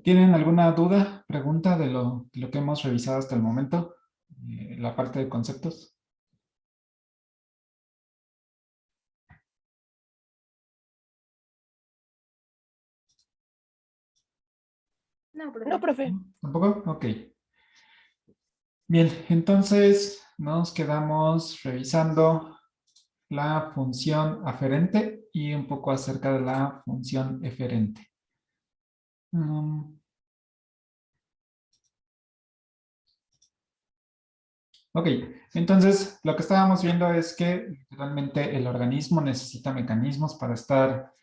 ¿Tienen alguna duda, pregunta de lo que hemos revisado hasta el momento? La parte de conceptos. No, No, profe. profe. ¿Tampoco? Ok. Bien, entonces nos quedamos revisando la función aferente y un poco acerca de la función eferente. Mm, ok, entonces lo que estábamos viendo es que realmente el organismo necesita mecanismos para estar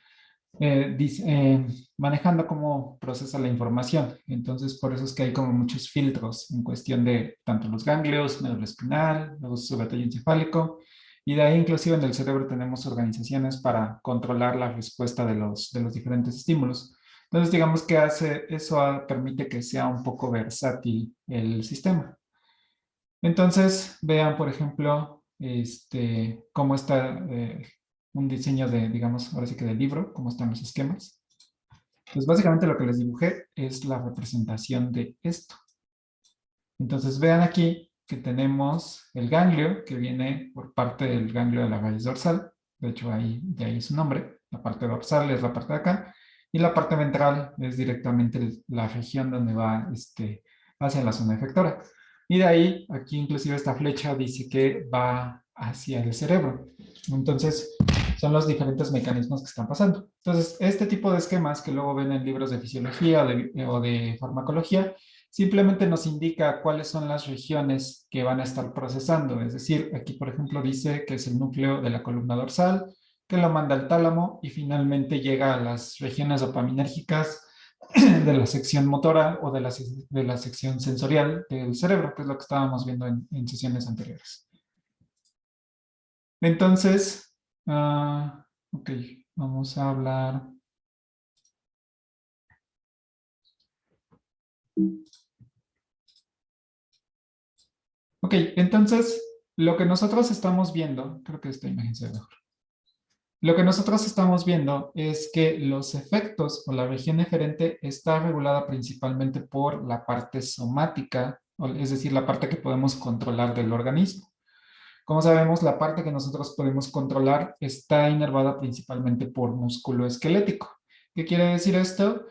manejando cómo procesa la información. Entonces, por eso es que hay como muchos filtros en cuestión de tanto los ganglios, médula espinal, luego su gatillo encefálico, y de ahí inclusive en el cerebro tenemos organizaciones para controlar la respuesta de los diferentes estímulos. Entonces, digamos que hace eso permite que sea un poco versátil el sistema. Entonces, vean, por ejemplo, cómo está un diseño de, digamos, ahora sí que del libro, cómo están los esquemas. Pues básicamente lo que les dibujé es la representación de esto. Entonces, vean aquí que tenemos el ganglio, que viene por parte del ganglio de la raíz dorsal. De hecho, de ahí su nombre. La parte dorsal es la parte de acá. Y la parte ventral es directamente la región donde va hacia la zona efectora. Y de ahí, aquí inclusive esta flecha dice que va hacia el cerebro. Entonces, son los diferentes mecanismos que están pasando. Entonces, este tipo de esquemas que luego ven en libros de fisiología o de farmacología, simplemente nos indica cuáles son las regiones que van a estar procesando. Es decir, aquí, por ejemplo, dice que es el núcleo de la columna dorsal, que lo manda al tálamo y finalmente llega a las regiones dopaminérgicas de la sección motora o de la sección sensorial del cerebro, que es lo que estábamos viendo en sesiones anteriores. Entonces, ok, vamos a hablar. Ok, entonces, lo que nosotros estamos viendo, creo que esta imagen se ve mejor. Lo que nosotros estamos viendo es que los efectos o la región eferente está regulada principalmente por la parte somática, es decir, la parte que podemos controlar del organismo. Como sabemos, la parte que nosotros podemos controlar está inervada principalmente por músculo esquelético. ¿Qué quiere decir esto?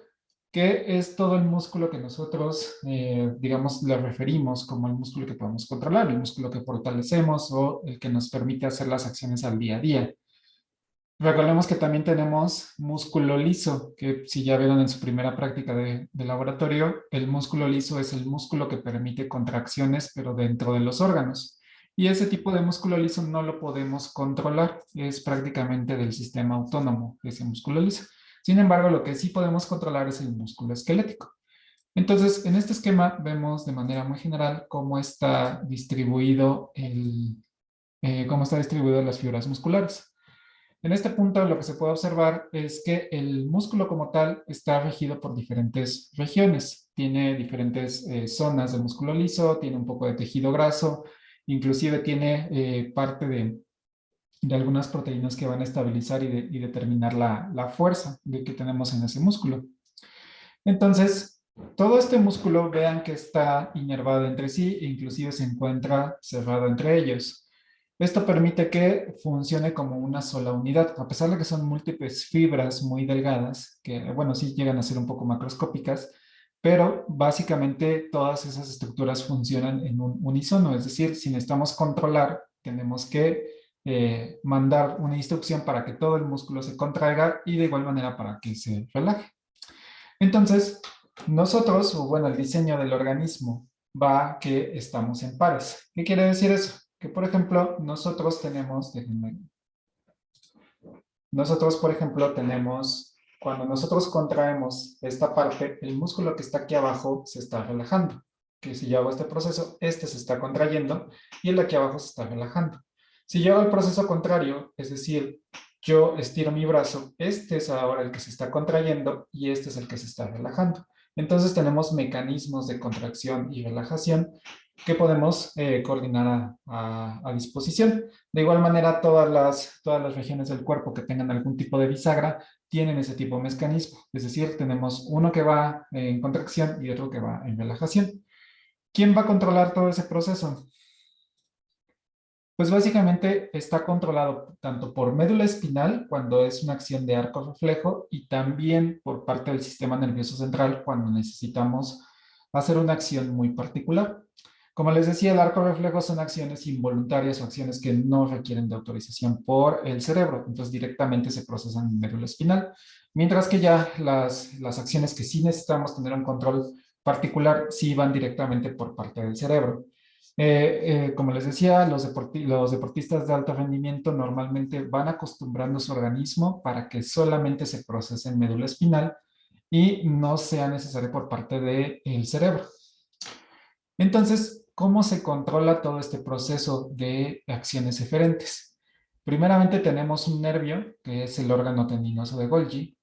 Que es todo el músculo que nosotros, digamos, le referimos como el músculo que podemos controlar, el músculo que fortalecemos o el que nos permite hacer las acciones al día a día. Recordemos que también tenemos músculo liso, que si ya vieron en su primera práctica de laboratorio, el músculo liso es el músculo que permite contracciones, pero dentro de los órganos. Y ese tipo de músculo liso no lo podemos controlar, es prácticamente del sistema autónomo, ese músculo liso. Sin embargo, lo que sí podemos controlar es el músculo esquelético. Entonces, en este esquema vemos de manera muy general cómo está distribuido las fibras musculares. En este punto lo que se puede observar es que el músculo como tal está regido por diferentes regiones. Tiene diferentes zonas del músculo liso, tiene un poco de tejido graso, inclusive tiene parte de algunas proteínas que van a estabilizar y determinar la fuerza que tenemos en ese músculo. Entonces, todo este músculo, vean que está inervado entre sí e inclusive se encuentra cerrado entre ellos. Esto permite que funcione como una sola unidad, a pesar de que son múltiples fibras muy delgadas, que, bueno, sí llegan a ser un poco macroscópicas, pero básicamente todas esas estructuras funcionan en un unísono, es decir, si necesitamos controlar, tenemos que mandar una instrucción para que todo el músculo se contraiga y de igual manera para que se relaje. Entonces, nosotros, o bueno, el diseño del organismo va que estamos en pares. ¿Qué quiere decir eso? Que, por ejemplo, nosotros, por ejemplo, cuando nosotros contraemos esta parte, el músculo que está aquí abajo se está relajando. Que si yo hago este proceso, este se está contrayendo y el de aquí abajo se está relajando. Si yo hago el proceso contrario, es decir, yo estiro mi brazo, este es ahora el que se está contrayendo y este es el que se está relajando. Entonces tenemos mecanismos de contracción y relajación que podemos coordinar a disposición. De igual manera, todas las regiones del cuerpo que tengan algún tipo de bisagra tienen ese tipo de mecanismo. Es decir, tenemos uno que va en contracción y otro que va en relajación. ¿Quién va a controlar todo ese proceso? Pues básicamente está controlado tanto por médula espinal cuando es una acción de arco reflejo y también por parte del sistema nervioso central cuando necesitamos hacer una acción muy particular. Como les decía, el arco reflejo son acciones involuntarias o acciones que no requieren de autorización por el cerebro, entonces directamente se procesan en médula espinal, mientras que ya las acciones que sí necesitamos tener un control particular sí van directamente por parte del cerebro. Como les decía, los deportistas de alto rendimiento normalmente van acostumbrando su organismo para que solamente se procese en médula espinal y no sea necesario por parte del cerebro. Entonces, ¿cómo se controla todo este proceso de acciones eferentes? Primeramente tenemos un nervio, que es el órgano tendinoso de Golgi,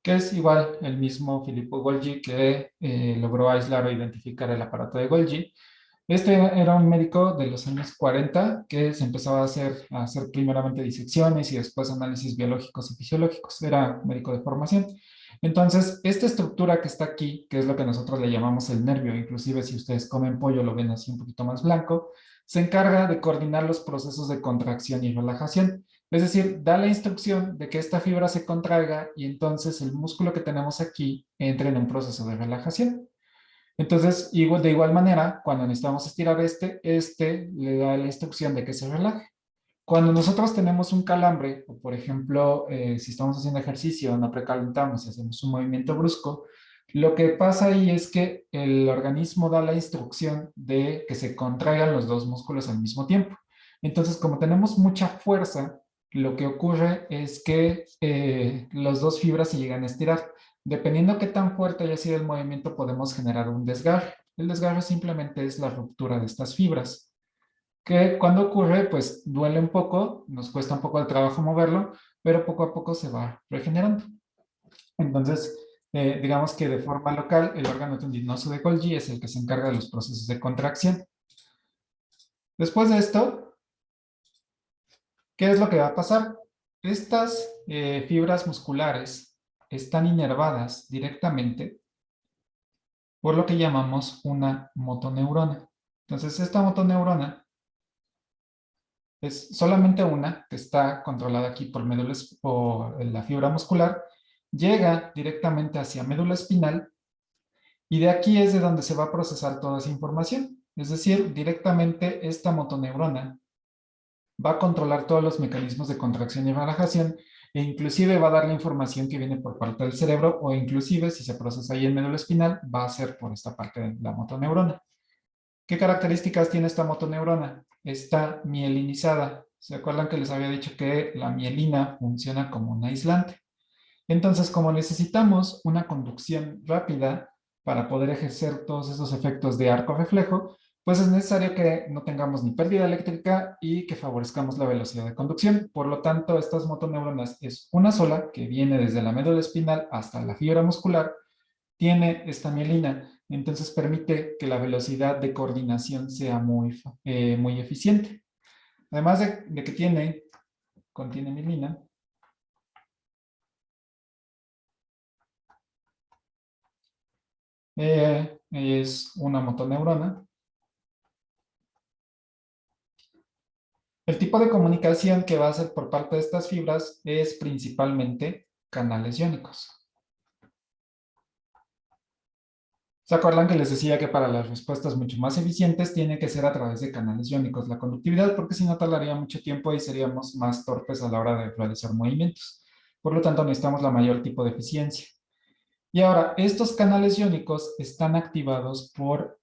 que es igual el mismo Filippo Golgi que logró aislar o identificar el aparato de Golgi. Este era un médico de los años 40 que se empezaba a hacer primeramente disecciones y después análisis biológicos y fisiológicos. Era médico de formación. Entonces, esta estructura que está aquí, que es lo que nosotros le llamamos el nervio, inclusive si ustedes comen pollo lo ven así un poquito más blanco, se encarga de coordinar los procesos de contracción y relajación. Es decir, da la instrucción de que esta fibra se contraiga y entonces el músculo que tenemos aquí entre en un proceso de relajación. Entonces, de igual manera, cuando necesitamos estirar este le da la instrucción de que se relaje. Cuando nosotros tenemos un calambre, o por ejemplo, si estamos haciendo ejercicio, no precalentamos y hacemos un movimiento brusco, lo que pasa ahí es que el organismo da la instrucción de que se contraigan los dos músculos al mismo tiempo. Entonces, como tenemos mucha fuerza, lo que ocurre es que las dos fibras se llegan a estirar. Dependiendo qué tan fuerte haya sido el movimiento, podemos generar un desgarre. El desgarre simplemente es la ruptura de estas fibras que cuando ocurre, pues duele un poco, nos cuesta un poco de trabajo moverlo, pero poco a poco se va regenerando. Entonces, digamos que de forma local, el órgano tendinoso de Golgi es el que se encarga de los procesos de contracción. Después de esto, ¿qué es lo que va a pasar? Estas fibras musculares están inervadas directamente por lo que llamamos una motoneurona. Entonces, esta motoneurona es solamente una que está controlada aquí por por la fibra muscular, llega directamente hacia médula espinal y de aquí es de donde se va a procesar toda esa información. Es decir, directamente esta motoneurona va a controlar todos los mecanismos de contracción y relajación e inclusive va a dar la información que viene por parte del cerebro o inclusive si se procesa ahí en médula espinal va a ser por esta parte de la motoneurona. ¿Qué características tiene esta motoneurona? Está mielinizada. ¿Se acuerdan que les había dicho que la mielina funciona como un aislante? Entonces, como necesitamos una conducción rápida para poder ejercer todos esos efectos de arco reflejo, pues es necesario que no tengamos ni pérdida eléctrica y que favorezcamos la velocidad de conducción. Por lo tanto, estas motoneuronas es una sola que viene desde la médula espinal hasta la fibra muscular, tiene esta mielina, entonces permite que la velocidad de coordinación sea muy eficiente. Además de que contiene mielina, es una motoneurona. El tipo de comunicación que va a hacer por parte de estas fibras es principalmente canales iónicos. ¿Se acuerdan que les decía que para las respuestas mucho más eficientes tiene que ser a través de canales iónicos la conductividad? Porque si no tardaría mucho tiempo y seríamos más torpes a la hora de realizar movimientos. Por lo tanto, necesitamos la mayor tipo de eficiencia. Y ahora, estos canales iónicos están activados por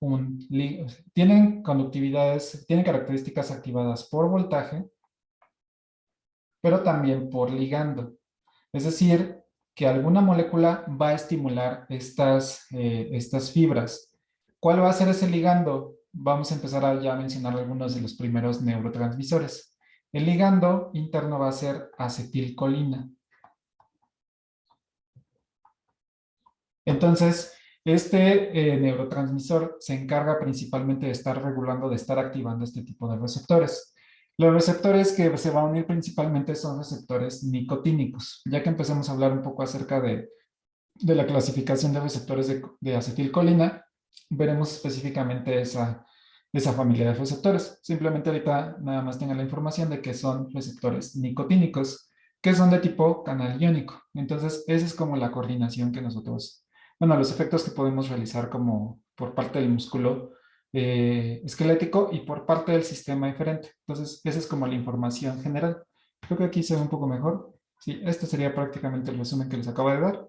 tienen conductividades, tienen características activadas por voltaje, pero también por ligando. Es decir, que alguna molécula va a estimular estas fibras. ¿Cuál va a ser ese ligando? Vamos a empezar a ya mencionar algunos de los primeros neurotransmisores. El ligando interno va a ser acetilcolina. Entonces, Este neurotransmisor se encarga principalmente de estar regulando, de estar activando este tipo de receptores. Los receptores que se van a unir principalmente son receptores nicotínicos. Ya que empecemos a hablar un poco acerca de la clasificación de receptores de acetilcolina, veremos específicamente esa familia de receptores. Simplemente ahorita nada más tengan la información de que son receptores nicotínicos, que son de tipo canal iónico. Entonces, esa es como la coordinación que nosotros, bueno, los efectos que podemos realizar como por parte del músculo esquelético y por parte del sistema diferente. Entonces, esa es como la información general. Creo que aquí se ve un poco mejor. Sí, este sería prácticamente el resumen que les acabo de dar.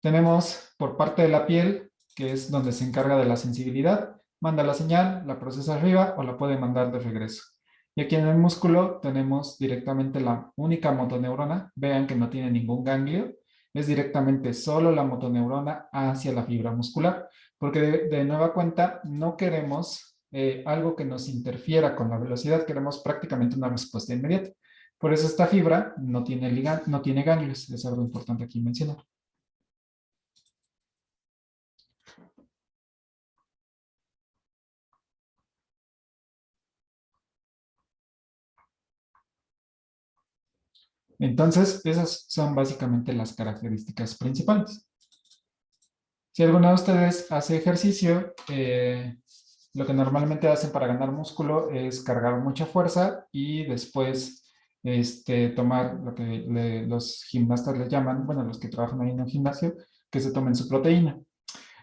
Tenemos por parte de la piel, que es donde se encarga de la sensibilidad, manda la señal, la procesa arriba o la puede mandar de regreso. Y aquí en el músculo tenemos directamente la única motoneurona. Vean que no tiene ningún ganglio. Es directamente solo la motoneurona hacia la fibra muscular. Porque de nueva cuenta no queremos algo que nos interfiera con la velocidad. Queremos prácticamente una respuesta inmediata. Por eso esta fibra no tiene, no tiene ganglios. Es algo importante aquí mencionar. Entonces, esas son básicamente las características principales. Si alguno de ustedes hace ejercicio, lo que normalmente hacen para ganar músculo es cargar mucha fuerza y después tomar lo que los gimnastas les llaman, bueno, los que trabajan ahí en el gimnasio, que se tomen su proteína.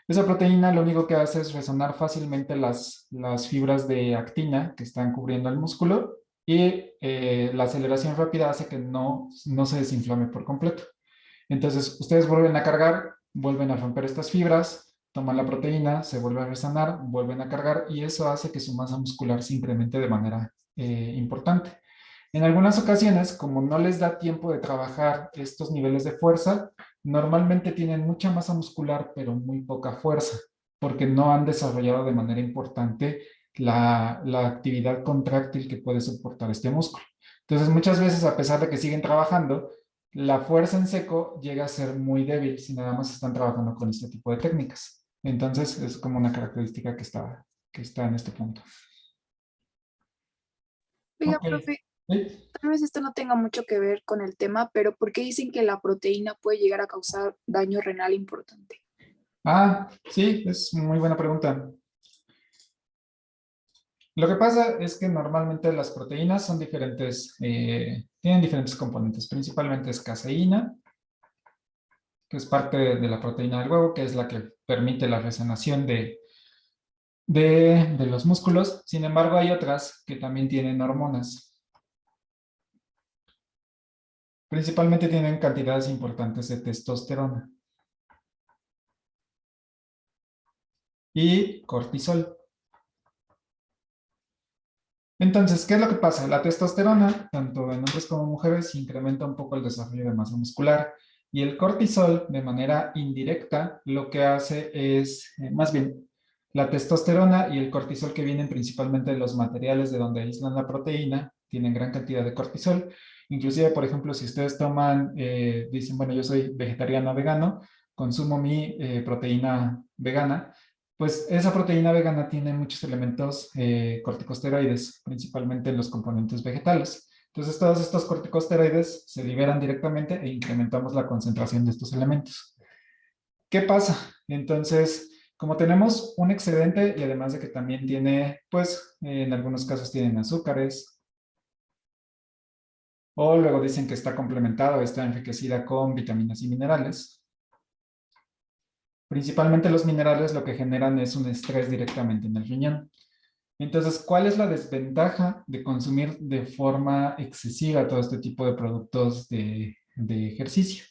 Esa proteína lo único que hace es resonar fácilmente las fibras de actina que están cubriendo el músculo y la aceleración rápida hace que no se desinflame por completo. Entonces, ustedes vuelven a cargar, vuelven a romper estas fibras, toman la proteína, se vuelve a resanar, vuelven a cargar y eso hace que su masa muscular se incremente de manera importante. En algunas ocasiones, como no les da tiempo de trabajar estos niveles de fuerza, normalmente tienen mucha masa muscular, pero muy poca fuerza, porque no han desarrollado de manera importante la actividad contráctil que puede soportar este músculo. Entonces, muchas veces, a pesar de que siguen trabajando, la fuerza en seco llega a ser muy débil si nada más están trabajando con este tipo de técnicas. Entonces, es como una característica que está en este punto. Oiga, Ok. profe, ¿Sí? tal vez esto no tenga mucho que ver con el tema, pero ¿por qué dicen que la proteína puede llegar a causar daño renal importante? Ah, sí, es muy buena pregunta. Lo que pasa es que normalmente las proteínas son diferentes, tienen diferentes componentes. Principalmente es caseína, que es parte de la proteína del huevo, que es la que permite la resanación de los músculos. Sin embargo, hay otras que también tienen hormonas. Principalmente tienen cantidades importantes de testosterona y cortisol. Entonces, ¿qué es lo que pasa? La testosterona, tanto en hombres como mujeres, incrementa un poco el desarrollo de masa muscular y el cortisol, de manera indirecta, lo que hace es, más bien, la testosterona y el cortisol que vienen principalmente de los materiales de donde aíslan la proteína, tienen gran cantidad de cortisol. Inclusive, por ejemplo, si ustedes toman, dicen, bueno, yo soy vegetariano vegano, consumo mi proteína vegana, pues esa proteína vegana tiene muchos elementos corticosteroides, principalmente en los componentes vegetales. Entonces, todos estos corticosteroides se liberan directamente e incrementamos la concentración de estos elementos. ¿Qué pasa? Entonces, como tenemos un excedente y además de que también tiene, pues, en algunos casos tienen azúcares, o luego dicen que está complementado, está enriquecida con vitaminas y minerales. Principalmente los minerales lo que generan es un estrés directamente en el riñón. Entonces, ¿cuál es la desventaja de consumir de forma excesiva todo este tipo de productos de ejercicio?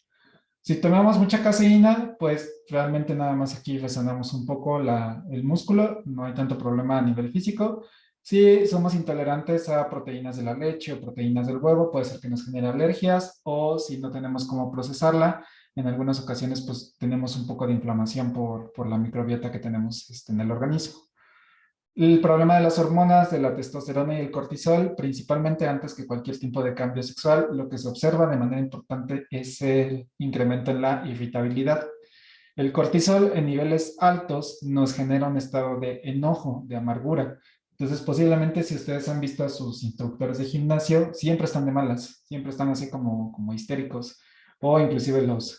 Si tomamos mucha caseína, pues realmente nada más aquí resonamos un poco el músculo, no hay tanto problema a nivel físico. Si somos intolerantes a proteínas de la leche o proteínas del huevo, puede ser que nos genere alergias o si no tenemos cómo procesarla, en algunas ocasiones pues tenemos un poco de inflamación por la microbiota que tenemos en el organismo. El problema de las hormonas, de la testosterona y el cortisol, principalmente antes que cualquier tipo de cambio sexual, lo que se observa de manera importante es el incremento en la irritabilidad. El cortisol en niveles altos nos genera un estado de enojo, de amargura. Entonces, posiblemente si ustedes han visto a sus instructores de gimnasio, siempre están de malas, siempre están así como histéricos, o inclusive los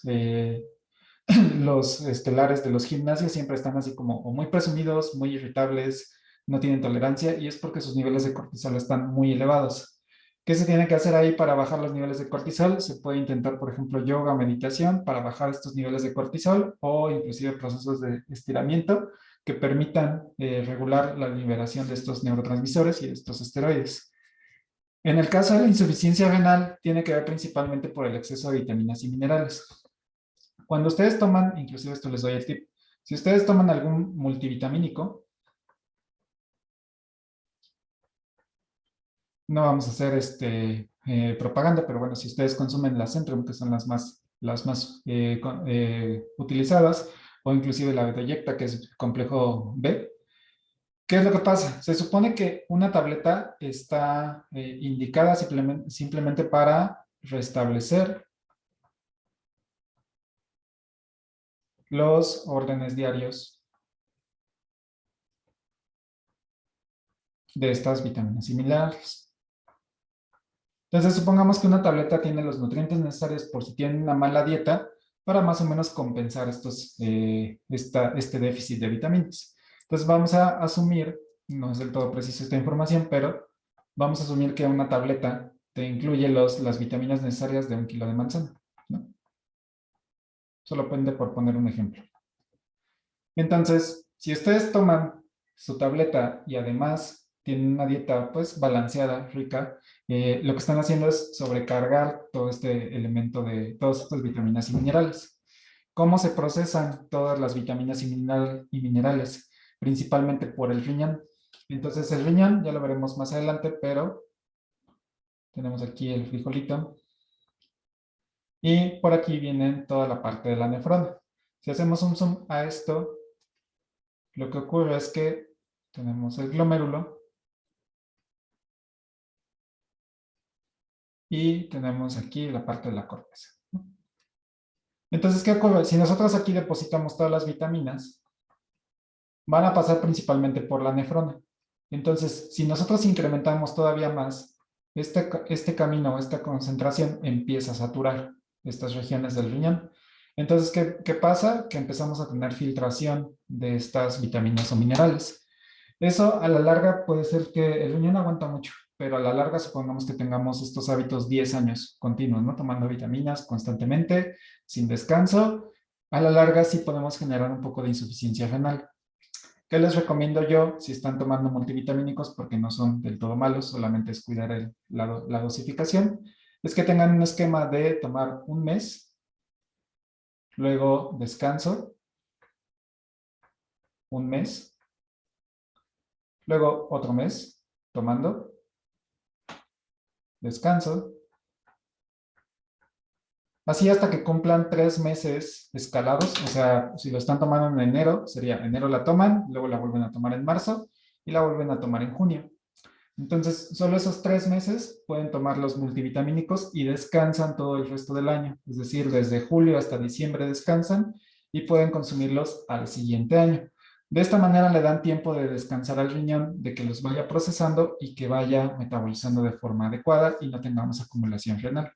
estelares de los gimnasios siempre están así como o muy presumidos, muy irritables, no tienen tolerancia, y es porque sus niveles de cortisol están muy elevados. ¿Qué se tiene que hacer ahí para bajar los niveles de cortisol? Se puede intentar, por ejemplo, yoga, meditación para bajar estos niveles de cortisol o inclusive procesos de estiramiento que permitan regular la liberación de estos neurotransmisores y de estos esteroides. En el caso de la insuficiencia renal, tiene que ver principalmente por el exceso de vitaminas y minerales. Cuando ustedes toman, inclusive esto les doy el tip, si ustedes toman algún multivitamínico, no vamos a hacer propaganda, pero bueno, si ustedes consumen las Centrum, que son las más utilizadas, o inclusive la Betoyecta, que es complejo B, ¿qué es lo que pasa? Se supone que una tableta está indicada simplemente para restablecer los órdenes diarios de estas vitaminas y minerales. Entonces, supongamos que una tableta tiene los nutrientes necesarios por si tienen una mala dieta para más o menos compensar este déficit de vitaminas. Entonces, vamos a asumir, no es del todo preciso esta información, pero vamos a asumir que una tableta te incluye las vitaminas necesarias de 1 kilo de manzana, ¿no? Solo por poner un ejemplo. Entonces, si ustedes toman su tableta y además tienen una dieta pues balanceada, rica, lo que están haciendo es sobrecargar todo este elemento de todas estas vitaminas y minerales. ¿Cómo se procesan todas las vitaminas y minerales? Principalmente por el riñón. Entonces el riñón, ya lo veremos más adelante, pero tenemos aquí el frijolito. Y por aquí viene toda la parte de la nefrona. Si hacemos un zoom a esto, lo que ocurre es que tenemos el glomérulo y tenemos aquí la parte de la corteza. Entonces, ¿qué ocurre? Si nosotros aquí depositamos todas las vitaminas, van a pasar principalmente por la nefrona. Entonces, si nosotros incrementamos todavía más, este camino, esta concentración empieza a saturar estas regiones del riñón. Entonces, ¿qué pasa? Que empezamos a tener filtración de estas vitaminas o minerales. Eso a la larga puede ser que el riñón aguanta mucho, pero a la larga supongamos que tengamos estos hábitos 10 años continuos, ¿no? Tomando vitaminas constantemente, sin descanso. A la larga sí podemos generar un poco de insuficiencia renal. ¿Qué les recomiendo yo si están tomando multivitamínicos? Porque no son del todo malos, solamente es cuidar la dosificación. Es que tengan un esquema de tomar un mes, luego descanso, un mes, luego otro mes, tomando, descanso, así hasta que cumplan 3 meses escalados. O sea, si lo están tomando en enero, sería enero la toman, luego la vuelven a tomar en marzo y la vuelven a tomar en junio. Entonces, solo esos 3 meses pueden tomar los multivitamínicos y descansan todo el resto del año. Es decir, desde julio hasta diciembre descansan y pueden consumirlos al siguiente año. De esta manera le dan tiempo de descansar al riñón, de que los vaya procesando y que vaya metabolizando de forma adecuada y no tengamos acumulación renal.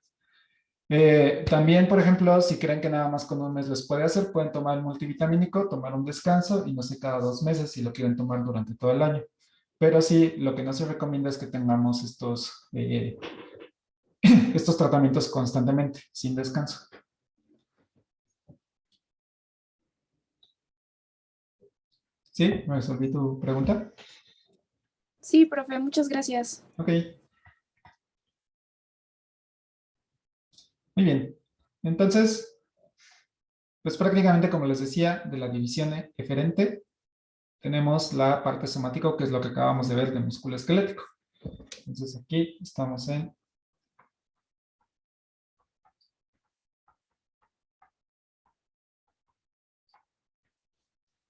También, por ejemplo, si creen que nada más con un mes les puede hacer, pueden tomar el multivitamínico, tomar un descanso y no sé, cada 2 meses si lo quieren tomar durante todo el año. Pero sí, lo que no se recomienda es que tengamos estos tratamientos constantemente, sin descanso. ¿Sí? ¿Me resolví tu pregunta? Sí, profe, muchas gracias. Ok. Muy bien. Entonces, pues prácticamente como les decía, de la división eferente, tenemos la parte somática, que es lo que acabamos de ver de músculo esquelético. Entonces aquí estamos en...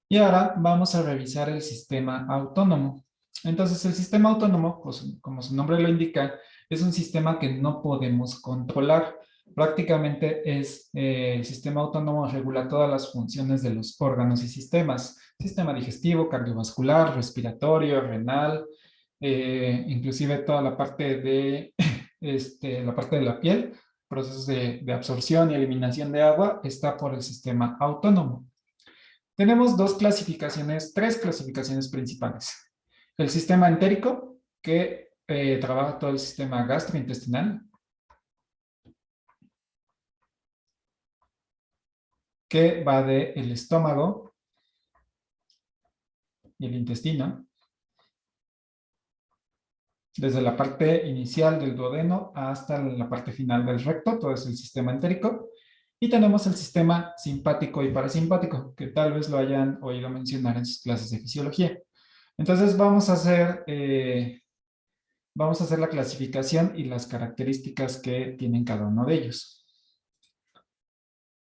Y ahora vamos a revisar el sistema autónomo. Entonces el sistema autónomo, pues, como su nombre lo indica, es un sistema que no podemos controlar. Prácticamente es el sistema autónomo regula todas las funciones de los órganos y sistemas, sistema digestivo, cardiovascular, respiratorio, renal, inclusive toda la parte de, la parte de la piel, procesos de absorción y eliminación de agua, está por el sistema autónomo. Tenemos tres clasificaciones principales. El sistema entérico, que trabaja todo el sistema gastrointestinal, que va del estómago y el intestino, desde la parte inicial del duodeno hasta la parte final del recto, todo es el sistema entérico. Y tenemos el sistema simpático y parasimpático, que tal vez lo hayan oído mencionar en sus clases de fisiología. Entonces vamos a hacer la clasificación y las características que tienen cada uno de ellos.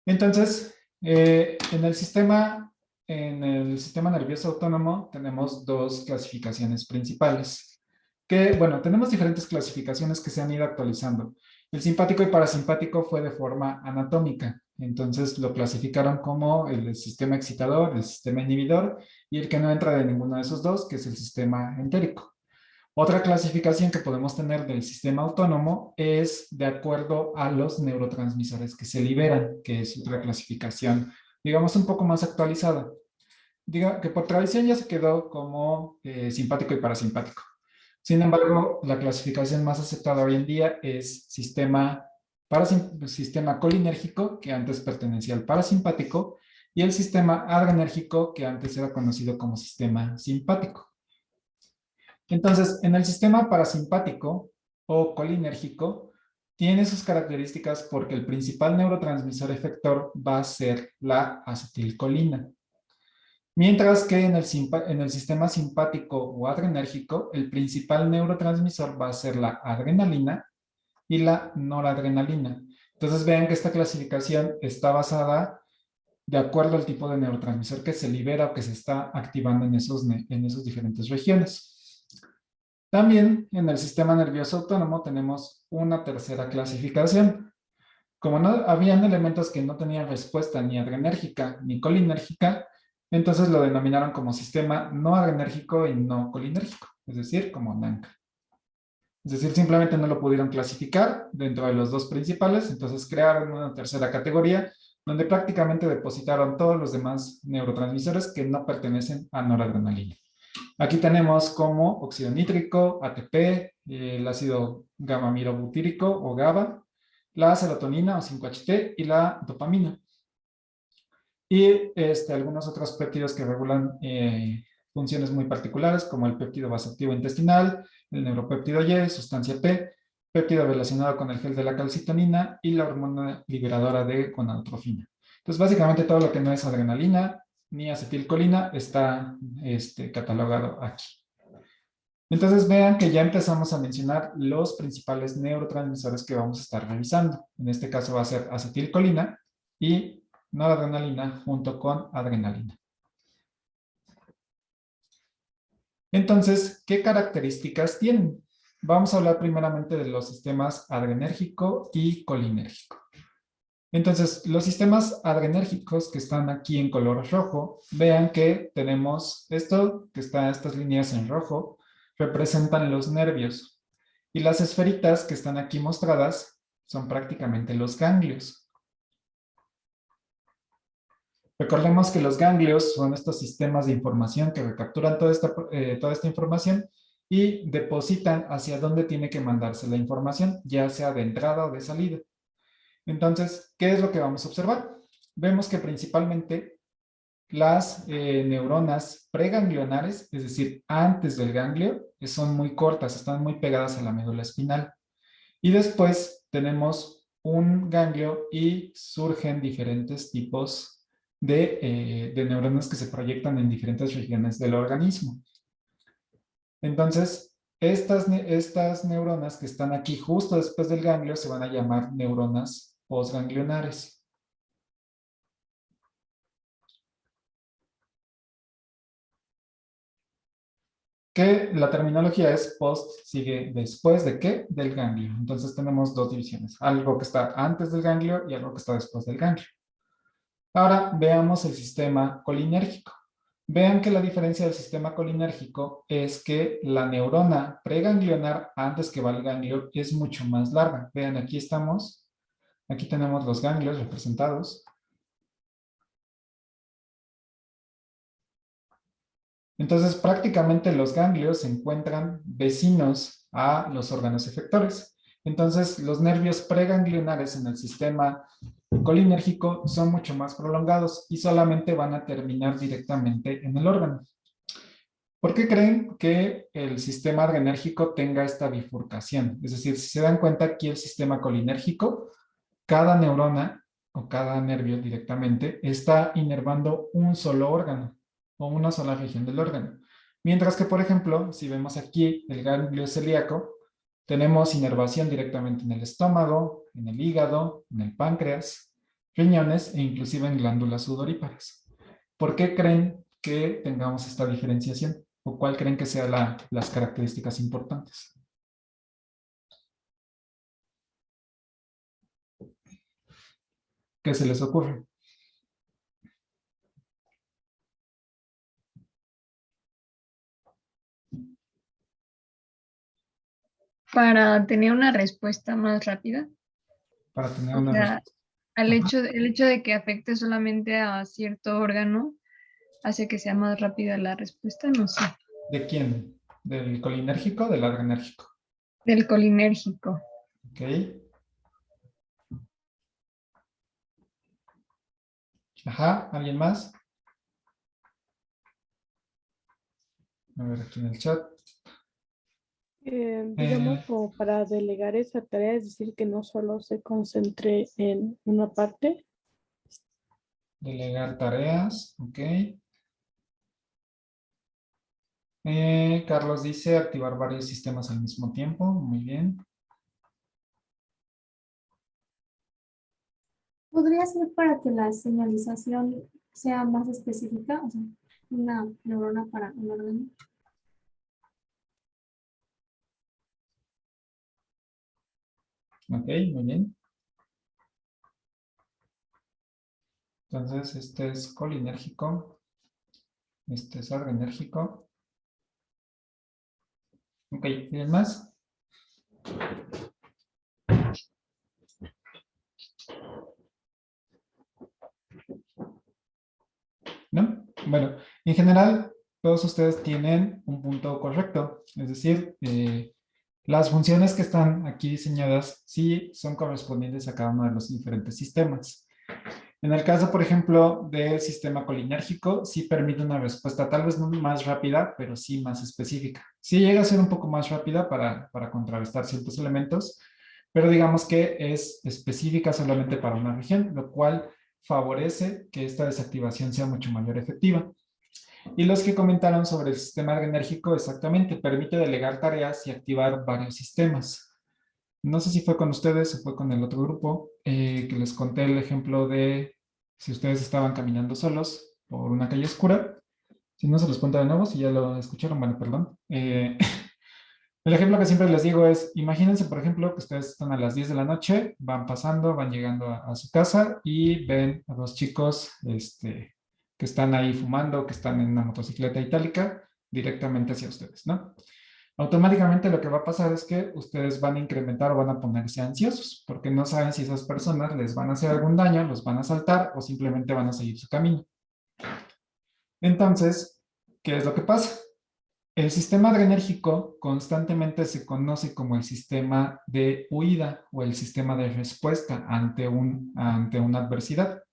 Entonces, en el sistema nervioso autónomo tenemos dos clasificaciones principales. Que, bueno, tenemos diferentes clasificaciones que se han ido actualizando. El simpático y parasimpático fue de forma anatómica. Entonces lo clasificaron como el sistema excitador, el sistema inhibidor y el que no entra de ninguno de esos dos, que es el sistema entérico. Otra clasificación que podemos tener del sistema autónomo es de acuerdo a los neurotransmisores que se liberan, que es otra clasificación, digamos, un poco más actualizada. Diga que por tradición ya se quedó como simpático y parasimpático. Sin embargo, la clasificación más aceptada hoy en día es sistema colinérgico, que antes pertenecía al parasimpático, y el sistema adrenérgico, que antes era conocido como sistema simpático. Entonces, en el sistema parasimpático o colinérgico, tiene sus características porque el principal neurotransmisor efector va a ser la acetilcolina. Mientras que en el sistema simpático o adrenérgico, el principal neurotransmisor va a ser la adrenalina y la noradrenalina. Entonces vean que esta clasificación está basada de acuerdo al tipo de neurotransmisor que se libera o que se está activando en esos diferentes regiones. También en el sistema nervioso autónomo tenemos una tercera clasificación. Como no habían elementos que no tenían respuesta ni adrenérgica ni colinérgica, entonces lo denominaron como sistema no adrenérgico y no colinérgico, es decir, como NANCA. Es decir, simplemente no lo pudieron clasificar dentro de los dos principales, entonces crearon una tercera categoría donde prácticamente depositaron todos los demás neurotransmisores que no pertenecen a noradrenalina. Aquí tenemos como óxido nítrico, ATP, el ácido gamma-amilobutírico o GABA, la serotonina o 5-HT y la dopamina. Y algunos otros péptidos que regulan funciones muy particulares, como el péptido vasoactivo intestinal, el neuropéptido Y, sustancia P, péptido relacionado con el gel de la calcitonina y la hormona liberadora de gonadotrofina. Entonces, básicamente todo lo que no es adrenalina ni acetilcolina está catalogado aquí. Entonces vean que ya empezamos a mencionar los principales neurotransmisores que vamos a estar revisando. En este caso va a ser acetilcolina y noradrenalina junto con adrenalina. Entonces, ¿qué características tienen? Vamos a hablar primeramente de los sistemas adrenérgico y colinérgico. Entonces, los sistemas adrenérgicos que están aquí en color rojo, vean que tenemos estas líneas en rojo, representan los nervios. Y las esferitas que están aquí mostradas son prácticamente los ganglios. Recordemos que los ganglios son estos sistemas de información que recapturan toda esta información y depositan hacia dónde tiene que mandarse la información, ya sea de entrada o de salida. Entonces, ¿qué es lo que vamos a observar? Vemos que principalmente las neuronas preganglionares, es decir, antes del ganglio, son muy cortas, están muy pegadas a la médula espinal. Y después tenemos un ganglio y surgen diferentes tipos de neuronas que se proyectan en diferentes regiones del organismo. Entonces, estas neuronas que están aquí justo después del ganglio se van a llamar neuronas postganglionares. que la terminología es post, sigue después de qué, del ganglio. Entonces tenemos dos divisiones, algo que está antes del ganglio y algo que está después del ganglio. Ahora veamos el sistema colinérgico. Vean que la diferencia del sistema colinérgico es que la neurona preganglionar antes que va al ganglio es mucho más larga. Vean, aquí tenemos los ganglios representados. Entonces, prácticamente los ganglios se encuentran vecinos a los órganos efectores. Entonces, los nervios preganglionares en el sistema colinérgico son mucho más prolongados y solamente van a terminar directamente en el órgano. ¿Por qué creen que el sistema adrenérgico tenga esta bifurcación? Es decir, si se dan cuenta aquí el sistema colinérgico, cada neurona o cada nervio directamente está inervando un solo órgano o una sola región del órgano. Mientras que, por ejemplo, si vemos aquí el ganglio celíaco, tenemos inervación directamente en el estómago, en el hígado, en el páncreas, riñones e inclusive en glándulas sudoríparas. ¿Por qué creen que tengamos esta diferenciación? ¿O cuál creen que sean las características importantes? ¿Qué se les ocurre? Para tener una respuesta más rápida. Para tener O una sea, respuesta. el hecho de que afecte solamente a cierto órgano hace que sea más rápida la respuesta, no sé. ¿De quién? ¿Del colinérgico o del adrenérgico? Del colinérgico. Ok. Ajá, ¿alguien más? A ver, aquí en el chat. Digamos, como para delegar esa tarea, es decir, que no solo se concentre en una parte. Delegar tareas, ok. Carlos dice activar varios sistemas al mismo tiempo, muy bien. ¿Podría ser para que la señalización sea más específica? O sea, una neurona para un órgano. Ok, muy bien. Entonces, este es colinérgico. Este es adrenérgico. Ok, ¿tienen más? ¿No? Bueno, en general, todos ustedes tienen un punto correcto. Es decir, las funciones que están aquí diseñadas sí son correspondientes a cada uno de los diferentes sistemas. En el caso, por ejemplo, del sistema colinérgico, sí permite una respuesta tal vez no más rápida, pero sí más específica. Sí llega a ser un poco más rápida para contrarrestar ciertos elementos, pero digamos que es específica solamente para una región, lo cual favorece que esta desactivación sea mucho mayor efectiva. Y los que comentaron sobre el sistema adrenérgico, exactamente, permite delegar tareas y activar varios sistemas. No sé si fue con ustedes o fue con el otro grupo, que les conté el ejemplo de si ustedes estaban caminando solos por una calle oscura. Si no, se los cuento de nuevo, si ya lo escucharon, bueno, perdón. El ejemplo que siempre les digo es, imagínense, por ejemplo, que ustedes están a las 10 de la noche, van pasando, van llegando a su casa y ven a dos chicos que están ahí fumando, que están en una motocicleta itálica, directamente hacia ustedes, ¿no? Automáticamente lo que va a pasar es que ustedes van a incrementar o van a ponerse ansiosos, porque no saben si esas personas les van a hacer algún daño, los van a asaltar o simplemente van a seguir su camino. Entonces, ¿qué es lo que pasa? El sistema adrenérgico constantemente se conoce como el sistema de huida o el sistema de respuesta ante una adversidad.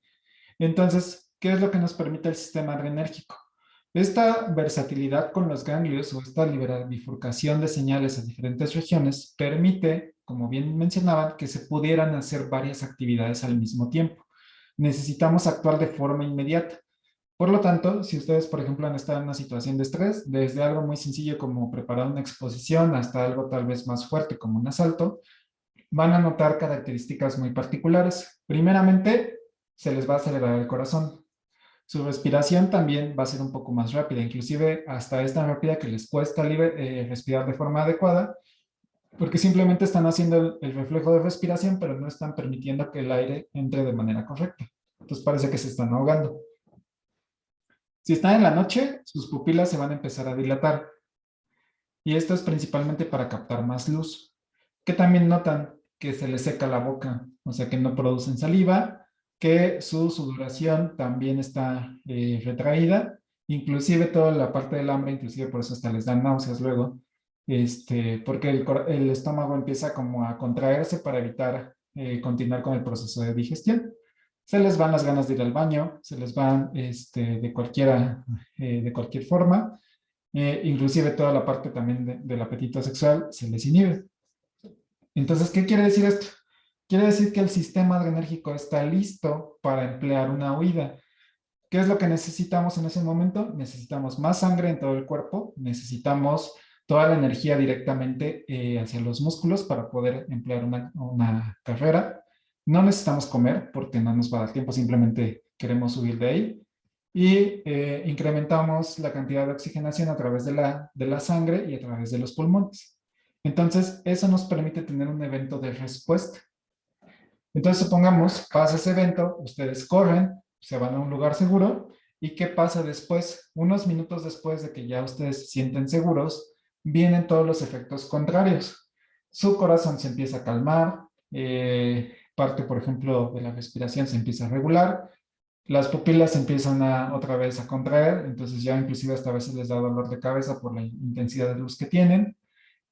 Entonces, ¿qué es lo que nos permite el sistema adrenérgico? Esta versatilidad con los ganglios o esta bifurcación de señales a diferentes regiones permite, como bien mencionaban, que se pudieran hacer varias actividades al mismo tiempo. Necesitamos actuar de forma inmediata. Por lo tanto, si ustedes, por ejemplo, han estado en una situación de estrés, desde algo muy sencillo como preparar una exposición hasta algo tal vez más fuerte como un asalto, van a notar características muy particulares. Primeramente, se les va a acelerar el corazón. Su respiración también va a ser un poco más rápida, inclusive hasta es tan rápida que les cuesta respirar de forma adecuada, porque simplemente están haciendo el reflejo de respiración, pero no están permitiendo que el aire entre de manera correcta. Entonces parece que se están ahogando. Si están en la noche, sus pupilas se van a empezar a dilatar. Y esto es principalmente para captar más luz. Que también notan que se les seca la boca, o sea que no producen saliva, que su sudoración también está retraída, inclusive toda la parte del hambre, inclusive por eso hasta les dan náuseas luego, porque el estómago empieza como a contraerse para evitar continuar con el proceso de digestión. Se les van las ganas de ir al baño, se les van de cualquier forma, inclusive toda la parte también del apetito sexual se les inhibe. Entonces, ¿qué quiere decir esto? Quiere decir que el sistema adrenérgico está listo para emplear una huida. ¿Qué es lo que necesitamos en ese momento? Necesitamos más sangre en todo el cuerpo, necesitamos toda la energía directamente hacia los músculos para poder emplear una carrera. No necesitamos comer porque no nos va a dar tiempo, simplemente queremos huir de ahí. Y incrementamos la cantidad de oxigenación a través de la sangre y a través de los pulmones. Entonces, eso nos permite tener un evento de respuesta. Entonces, supongamos, pasa ese evento, ustedes corren, se van a un lugar seguro, ¿y qué pasa después? Unos minutos después de que ya ustedes se sienten seguros, vienen todos los efectos contrarios. Su corazón se empieza a calmar, parte, por ejemplo, de la respiración se empieza a regular, las pupilas se empiezan otra vez a contraer, entonces ya inclusive hasta a veces les da dolor de cabeza por la intensidad de luz que tienen.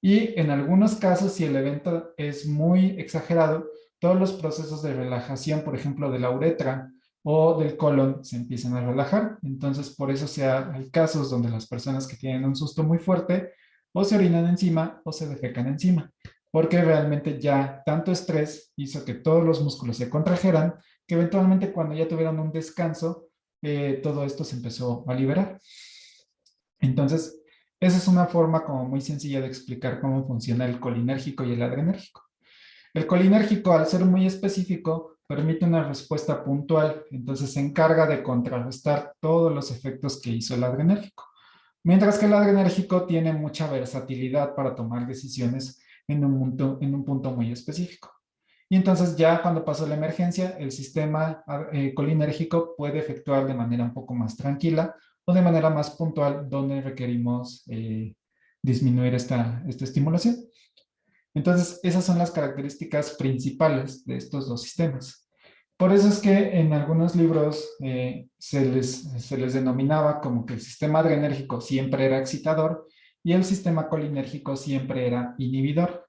Y en algunos casos, si el evento es muy exagerado, todos los procesos de relajación, por ejemplo, de la uretra o del colon, se empiezan a relajar. Entonces, por eso hay casos donde las personas que tienen un susto muy fuerte o se orinan encima o se defecan encima, porque realmente ya tanto estrés hizo que todos los músculos se contrajeran, que eventualmente cuando ya tuvieron un descanso, todo esto se empezó a liberar. Entonces, esa es una forma como muy sencilla de explicar cómo funciona el colinérgico y el adrenérgico. El colinérgico, al ser muy específico, permite una respuesta puntual, entonces se encarga de contrarrestar todos los efectos que hizo el adrenérgico. Mientras que el adrenérgico tiene mucha versatilidad para tomar decisiones en un punto muy específico. Y entonces ya cuando pasó la emergencia, el sistema colinérgico puede efectuar de manera un poco más tranquila o de manera más puntual donde requerimos disminuir esta estimulación. Entonces, esas son las características principales de estos dos sistemas. Por eso es que en algunos libros se les denominaba como que el sistema adrenérgico siempre era excitador y el sistema colinérgico siempre era inhibidor.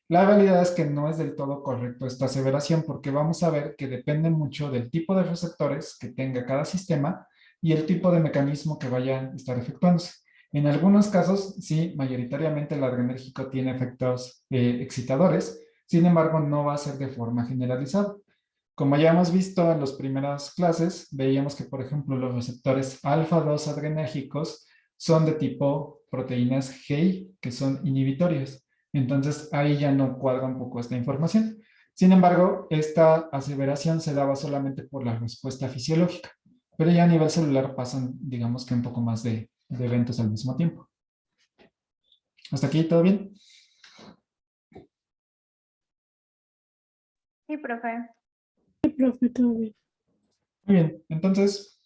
La realidad es que no es del todo correcto esta aseveración porque vamos a ver que depende mucho del tipo de receptores que tenga cada sistema y el tipo de mecanismo que vaya a estar efectuándose. En algunos casos, sí, mayoritariamente el adrenérgico tiene efectos excitadores, sin embargo, no va a ser de forma generalizada. Como ya hemos visto en las primeras clases, veíamos que, por ejemplo, los receptores alfa-2 adrenérgicos son de tipo proteínas GI, que son inhibitorios. Entonces, ahí ya no cuadra un poco esta información. Sin embargo, esta aseveración se daba solamente por la respuesta fisiológica, pero ya a nivel celular pasan, digamos que un poco más de eventos al mismo tiempo. ¿Hasta aquí todo bien? Sí, profe. Sí, profe, todo bien. Muy bien, entonces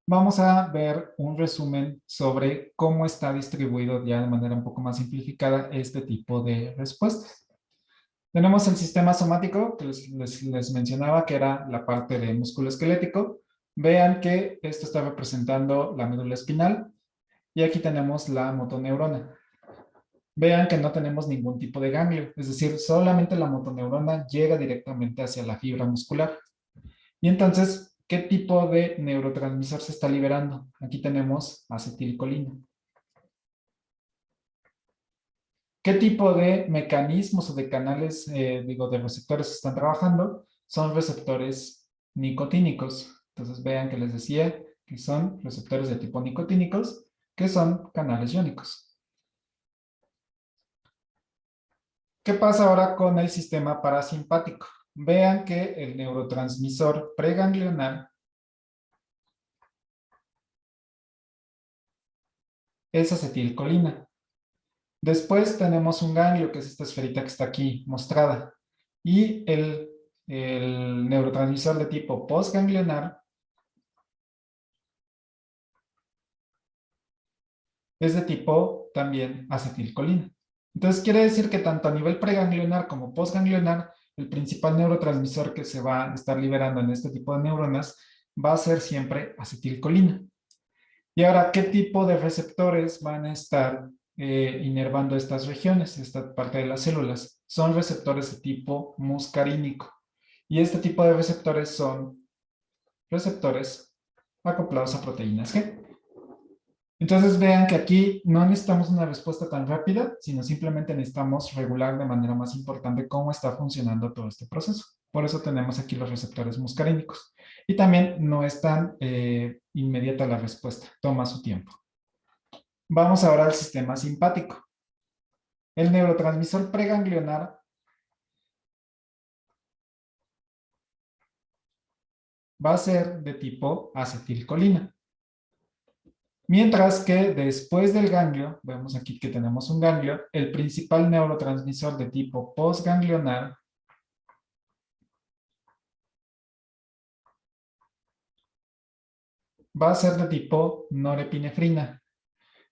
vamos a ver un resumen sobre cómo está distribuido ya de manera un poco más simplificada este tipo de respuestas. Tenemos el sistema somático que les mencionaba, que era la parte de músculo esquelético. Vean que esto está representando la médula espinal y aquí tenemos la motoneurona. Vean que no tenemos ningún tipo de ganglio, es decir, solamente la motoneurona llega directamente hacia la fibra muscular. Y entonces, ¿qué tipo de neurotransmisor se está liberando? Aquí tenemos acetilcolina. ¿Qué tipo de mecanismos o de canales, de receptores están trabajando? Son receptores nicotínicos. Entonces vean que les decía que son receptores de tipo nicotínicos, que son canales iónicos. ¿Qué pasa ahora con el sistema parasimpático? Vean que el neurotransmisor preganglional es acetilcolina. Después tenemos un ganglio, que es esta esferita que está aquí mostrada. Y el neurotransmisor de tipo postganglionar es de tipo también acetilcolina. Entonces quiere decir que tanto a nivel preganglionar como postganglionar, el principal neurotransmisor que se va a estar liberando en este tipo de neuronas va a ser siempre acetilcolina. Y ahora, ¿qué tipo de receptores van a estar inervando estas regiones, esta parte de las células? Son receptores de tipo muscarínico. Y este tipo de receptores son receptores acoplados a proteínas G. Entonces vean que aquí no necesitamos una respuesta tan rápida, sino simplemente necesitamos regular de manera más importante cómo está funcionando todo este proceso. Por eso tenemos aquí los receptores muscarínicos. Y también no es tan inmediata la respuesta, toma su tiempo. Vamos ahora al sistema simpático. El neurotransmisor preganglionar va a ser de tipo acetilcolina. Mientras que después del ganglio, vemos aquí que tenemos un ganglio, el principal neurotransmisor de tipo postganglionar va a ser de tipo norepinefrina.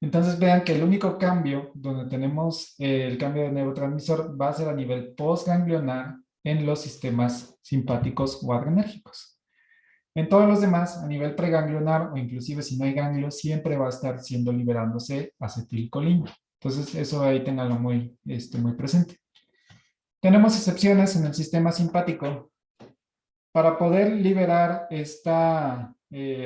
Entonces vean que el único cambio donde tenemos el cambio de neurotransmisor va a ser a nivel postganglionar en los sistemas simpáticos o adrenérgicos. En todos los demás, a nivel preganglionar o inclusive si no hay ganglio, siempre va a estar siendo liberándose acetilcolina. Entonces eso ahí ténganlo muy presente. Tenemos excepciones en el sistema simpático. Para poder liberar esta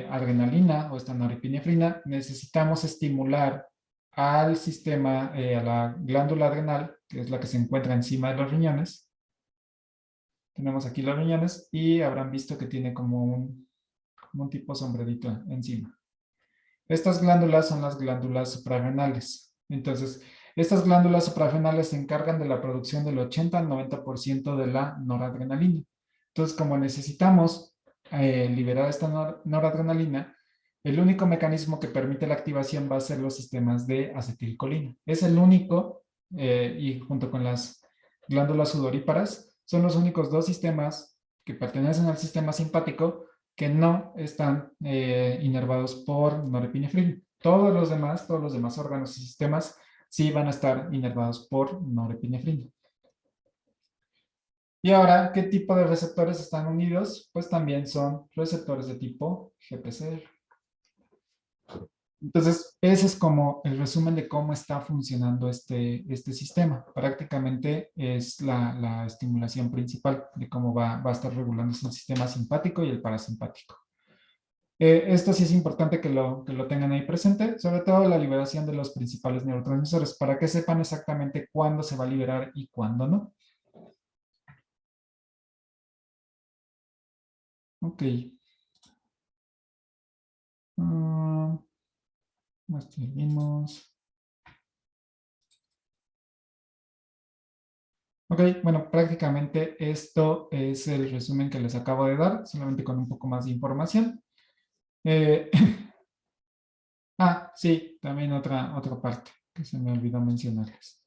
adrenalina o esta norepinefrina, necesitamos estimular al sistema, a la glándula adrenal, que es la que se encuentra encima de los riñones. Tenemos aquí los riñones y habrán visto que tiene como un tipo sombrerito encima. Estas glándulas son las glándulas suprarrenales. Entonces, estas glándulas suprarrenales se encargan de la producción del 80 al 90% de la noradrenalina. Entonces, como necesitamos liberar esta noradrenalina, el único mecanismo que permite la activación va a ser los sistemas de acetilcolina. Es el único, y junto con las glándulas sudoríparas, son los únicos dos sistemas que pertenecen al sistema simpático que no están inervados por norepinefrina. Todos los demás órganos y sistemas sí van a estar inervados por norepinefrina. Y ahora, ¿qué tipo de receptores están unidos? Pues también son receptores de tipo GPCR. Entonces, ese es como el resumen de cómo está funcionando este sistema. Prácticamente es la estimulación principal de cómo va a estar regulándose el sistema simpático y el parasimpático. Esto sí es importante que lo tengan ahí presente, sobre todo la liberación de los principales neurotransmisores, para que sepan exactamente cuándo se va a liberar y cuándo no. Ok. Seguimos. Ok, bueno, prácticamente esto es el resumen que les acabo de dar, solamente con un poco más de información. Sí, también otra parte que se me olvidó mencionarles.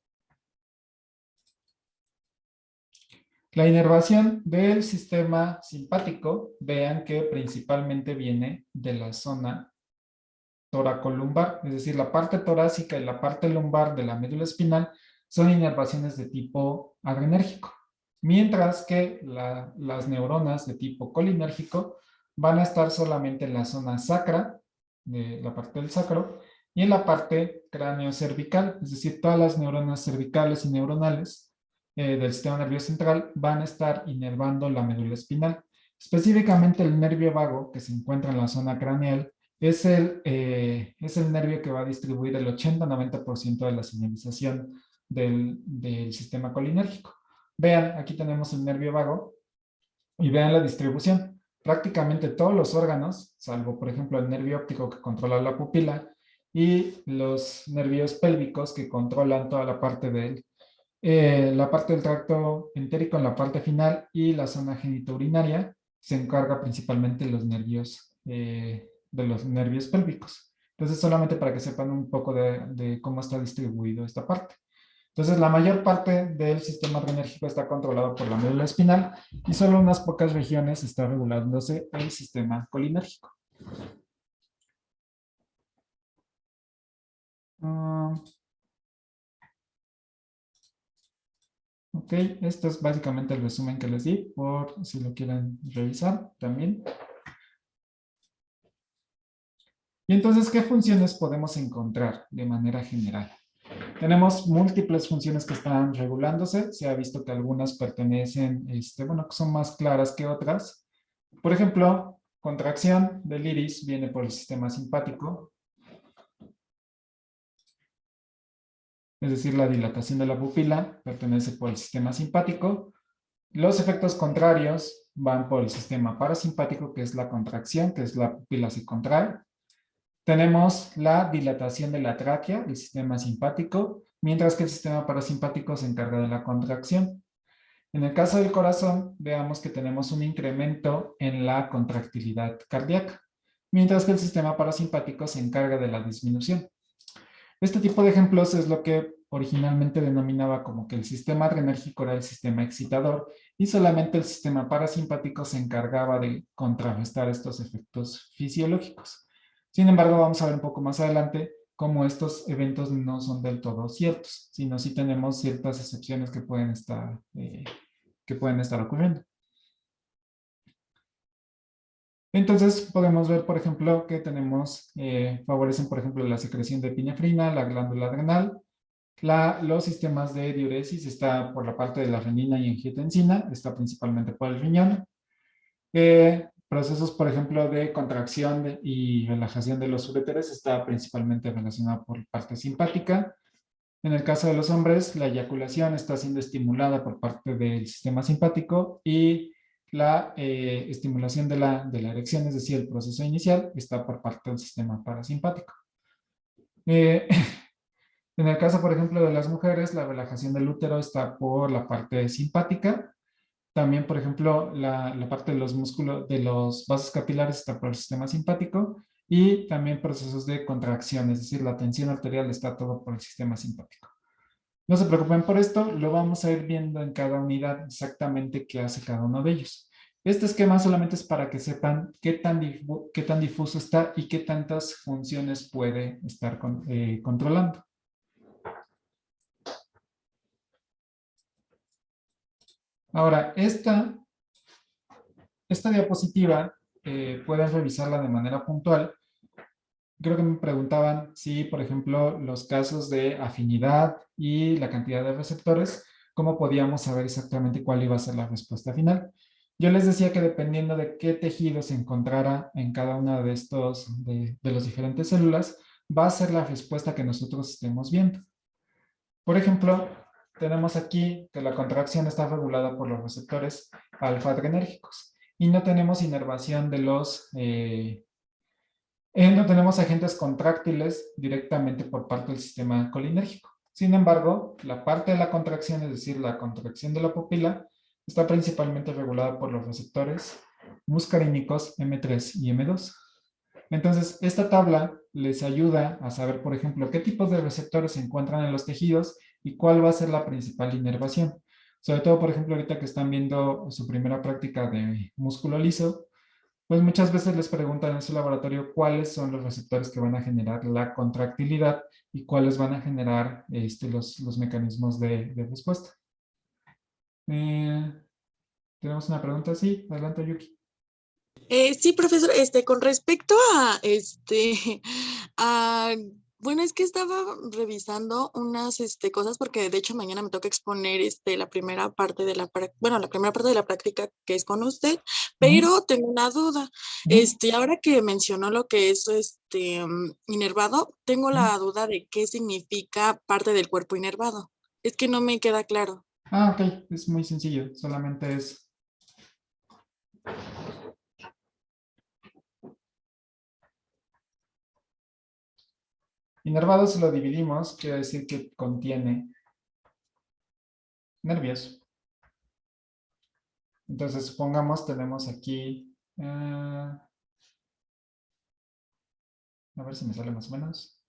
La inervación del sistema simpático, vean que principalmente viene de la zona toracolumbar, es decir, la parte torácica y la parte lumbar de la médula espinal son inervaciones de tipo adrenérgico, mientras que las neuronas de tipo colinérgico van a estar solamente en la zona sacra, de la parte del sacro, y en la parte cráneo-cervical, es decir, todas las neuronas cervicales y neuronales del sistema nervioso central van a estar inervando la médula espinal. Específicamente el nervio vago, que se encuentra en la zona craneal, es el nervio que va a distribuir el 80-90% de la señalización del sistema colinérgico. Vean, aquí tenemos el nervio vago y vean la distribución. Prácticamente todos los órganos, salvo por ejemplo el nervio óptico que controla la pupila y los nervios pélvicos que controlan toda la parte del tracto entérico en la parte final y la zona genitourinaria, se encarga principalmente de los nervios pélvicos. Entonces, solamente para que sepan un poco de cómo está distribuido esta parte. Entonces, la mayor parte del sistema adrenérgico está controlado por la médula espinal y solo unas pocas regiones está regulándose el sistema colinérgico. Ok, esto es básicamente el resumen que les di, por si lo quieren revisar también. Y entonces, ¿qué funciones podemos encontrar de manera general? Tenemos múltiples funciones que están regulándose. Se ha visto que algunas pertenecen, bueno, que son más claras que otras. Por ejemplo, contracción del iris viene por el sistema simpático. Es decir, la dilatación de la pupila pertenece por el sistema simpático. Los efectos contrarios van por el sistema parasimpático, que es la contracción, que es la pupila se contrae. Tenemos la dilatación de la tráquea, el sistema simpático, mientras que el sistema parasimpático se encarga de la contracción. En el caso del corazón, veamos que tenemos un incremento en la contractilidad cardíaca, mientras que el sistema parasimpático se encarga de la disminución. Este tipo de ejemplos es lo que originalmente denominaba como que el sistema adrenérgico era el sistema excitador y solamente el sistema parasimpático se encargaba de contrarrestar estos efectos fisiológicos. Sin embargo, vamos a ver un poco más adelante cómo estos eventos no son del todo ciertos, sino sí tenemos ciertas excepciones que pueden estar ocurriendo. Entonces, podemos ver, por ejemplo, que favorecen, por ejemplo, la secreción de epinefrina, la glándula adrenal. Los sistemas de diuresis está por la parte de la renina y angiotensina, está principalmente por el riñón. Procesos, por ejemplo, de contracción y relajación de los uréteres está principalmente relacionado por la parte simpática. En el caso de los hombres, la eyaculación está siendo estimulada por parte del sistema simpático y la estimulación de la erección, es decir, el proceso inicial, está por parte del sistema parasimpático. En el caso, por ejemplo, de las mujeres, la relajación del útero está por la parte simpática. También, por ejemplo, la parte de los músculos, de los vasos capilares está por el sistema simpático y también procesos de contracción, es decir, la tensión arterial está todo por el sistema simpático. No se preocupen por esto, lo vamos a ir viendo en cada unidad exactamente qué hace cada uno de ellos. Este esquema solamente es para que sepan qué tan difuso está y qué tantas funciones puede estar controlando. Ahora, esta diapositiva pueden revisarla de manera puntual. Creo que me preguntaban si, por ejemplo, los casos de afinidad y la cantidad de receptores, ¿cómo podíamos saber exactamente cuál iba a ser la respuesta final? Yo les decía que dependiendo de qué tejido se encontrara en cada una de los diferentes células, va a ser la respuesta que nosotros estemos viendo. Por ejemplo, tenemos aquí que la contracción está regulada por los receptores alfa-adrenérgicos y no tenemos inervación de no tenemos agentes contráctiles directamente por parte del sistema colinérgico. Sin embargo, la parte de la contracción, es decir, la contracción de la pupila, está principalmente regulada por los receptores muscarínicos M3 y M2. Entonces, esta tabla les ayuda a saber, por ejemplo, qué tipos de receptores se encuentran en los tejidos y cuál va a ser la principal inervación. Sobre todo, por ejemplo, ahorita que están viendo su primera práctica de músculo liso, pues muchas veces les preguntan en su laboratorio cuáles son los receptores que van a generar la contractilidad y cuáles van a generar los mecanismos de respuesta. Tenemos una pregunta, sí, adelante Yuki. Sí, profesor, con respecto a bueno, es que estaba revisando unas cosas porque de hecho mañana me toca exponer la primera parte de la práctica que es con usted, pero tengo una duda. Ahora que mencionó lo que es inervado, tengo la duda de qué significa parte del cuerpo inervado. Es que no me queda claro. Ah, ok, es muy sencillo, solamente es inervado. Si lo dividimos, quiere decir que contiene nervios. Entonces, supongamos tenemos aquí A ver si me sale más o menos.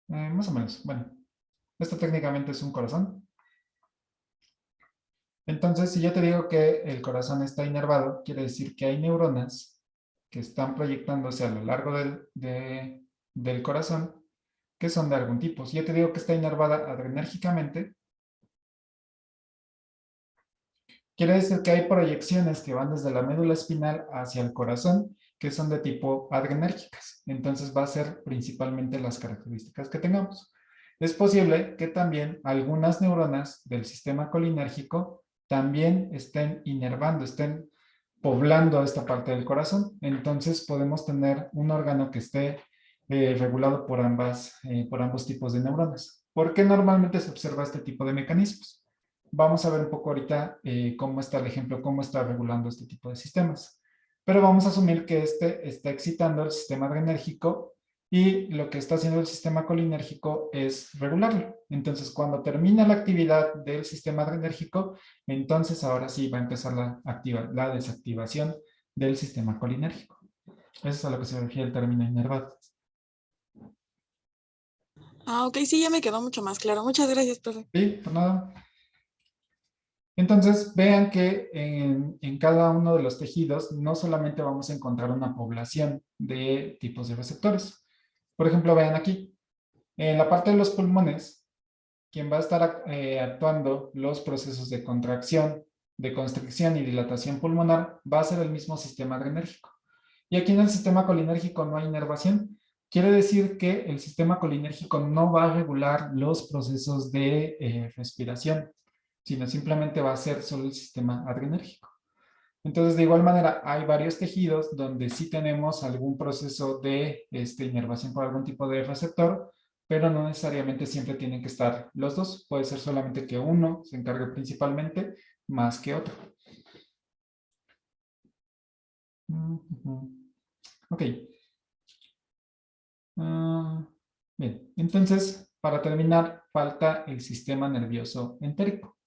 Más o menos. Bueno, esto técnicamente es un corazón. Entonces, si yo te digo que el corazón está inervado, quiere decir que hay neuronas que están proyectándose a lo largo del corazón, que son de algún tipo. Si yo te digo que está inervada adrenérgicamente, quiere decir que hay proyecciones que van desde la médula espinal hacia el corazón, que son de tipo adrenérgicas. Entonces va a ser principalmente las características que tengamos. Es posible que también algunas neuronas del sistema colinérgico también estén inervando, estén poblando esta parte del corazón. Entonces podemos tener un órgano que esté regulado por ambos tipos de neuronas. ¿Por qué normalmente se observa este tipo de mecanismos? Vamos a ver un poco ahorita cómo está el ejemplo, cómo está regulando este tipo de sistemas. Pero vamos a asumir que este está excitando el sistema adrenérgico y lo que está haciendo el sistema colinérgico es regularlo. Entonces, cuando termina la actividad del sistema adrenérgico, entonces ahora sí va a empezar la desactivación del sistema colinérgico. Eso es a lo que se refiere el término inervado. Ah, ok, sí, ya me quedó mucho más claro. Muchas gracias, profe. Sí, por nada. Entonces, vean que en cada uno de los tejidos no solamente vamos a encontrar una población de tipos de receptores. Por ejemplo, vean aquí, en la parte de los pulmones, quien va a estar actuando los procesos de contracción, de constricción y dilatación pulmonar va a ser el mismo sistema adrenérgico. Y aquí en el sistema colinérgico no hay inervación. Quiere decir que el sistema colinérgico no va a regular los procesos de respiración, sino simplemente va a ser solo el sistema adrenérgico. Entonces, de igual manera, hay varios tejidos donde sí tenemos algún proceso de inervación por algún tipo de receptor, pero no necesariamente siempre tienen que estar los dos. Puede ser solamente que uno se encargue principalmente más que otro. Ok. Bien, entonces, para terminar, falta el sistema nervioso entérico.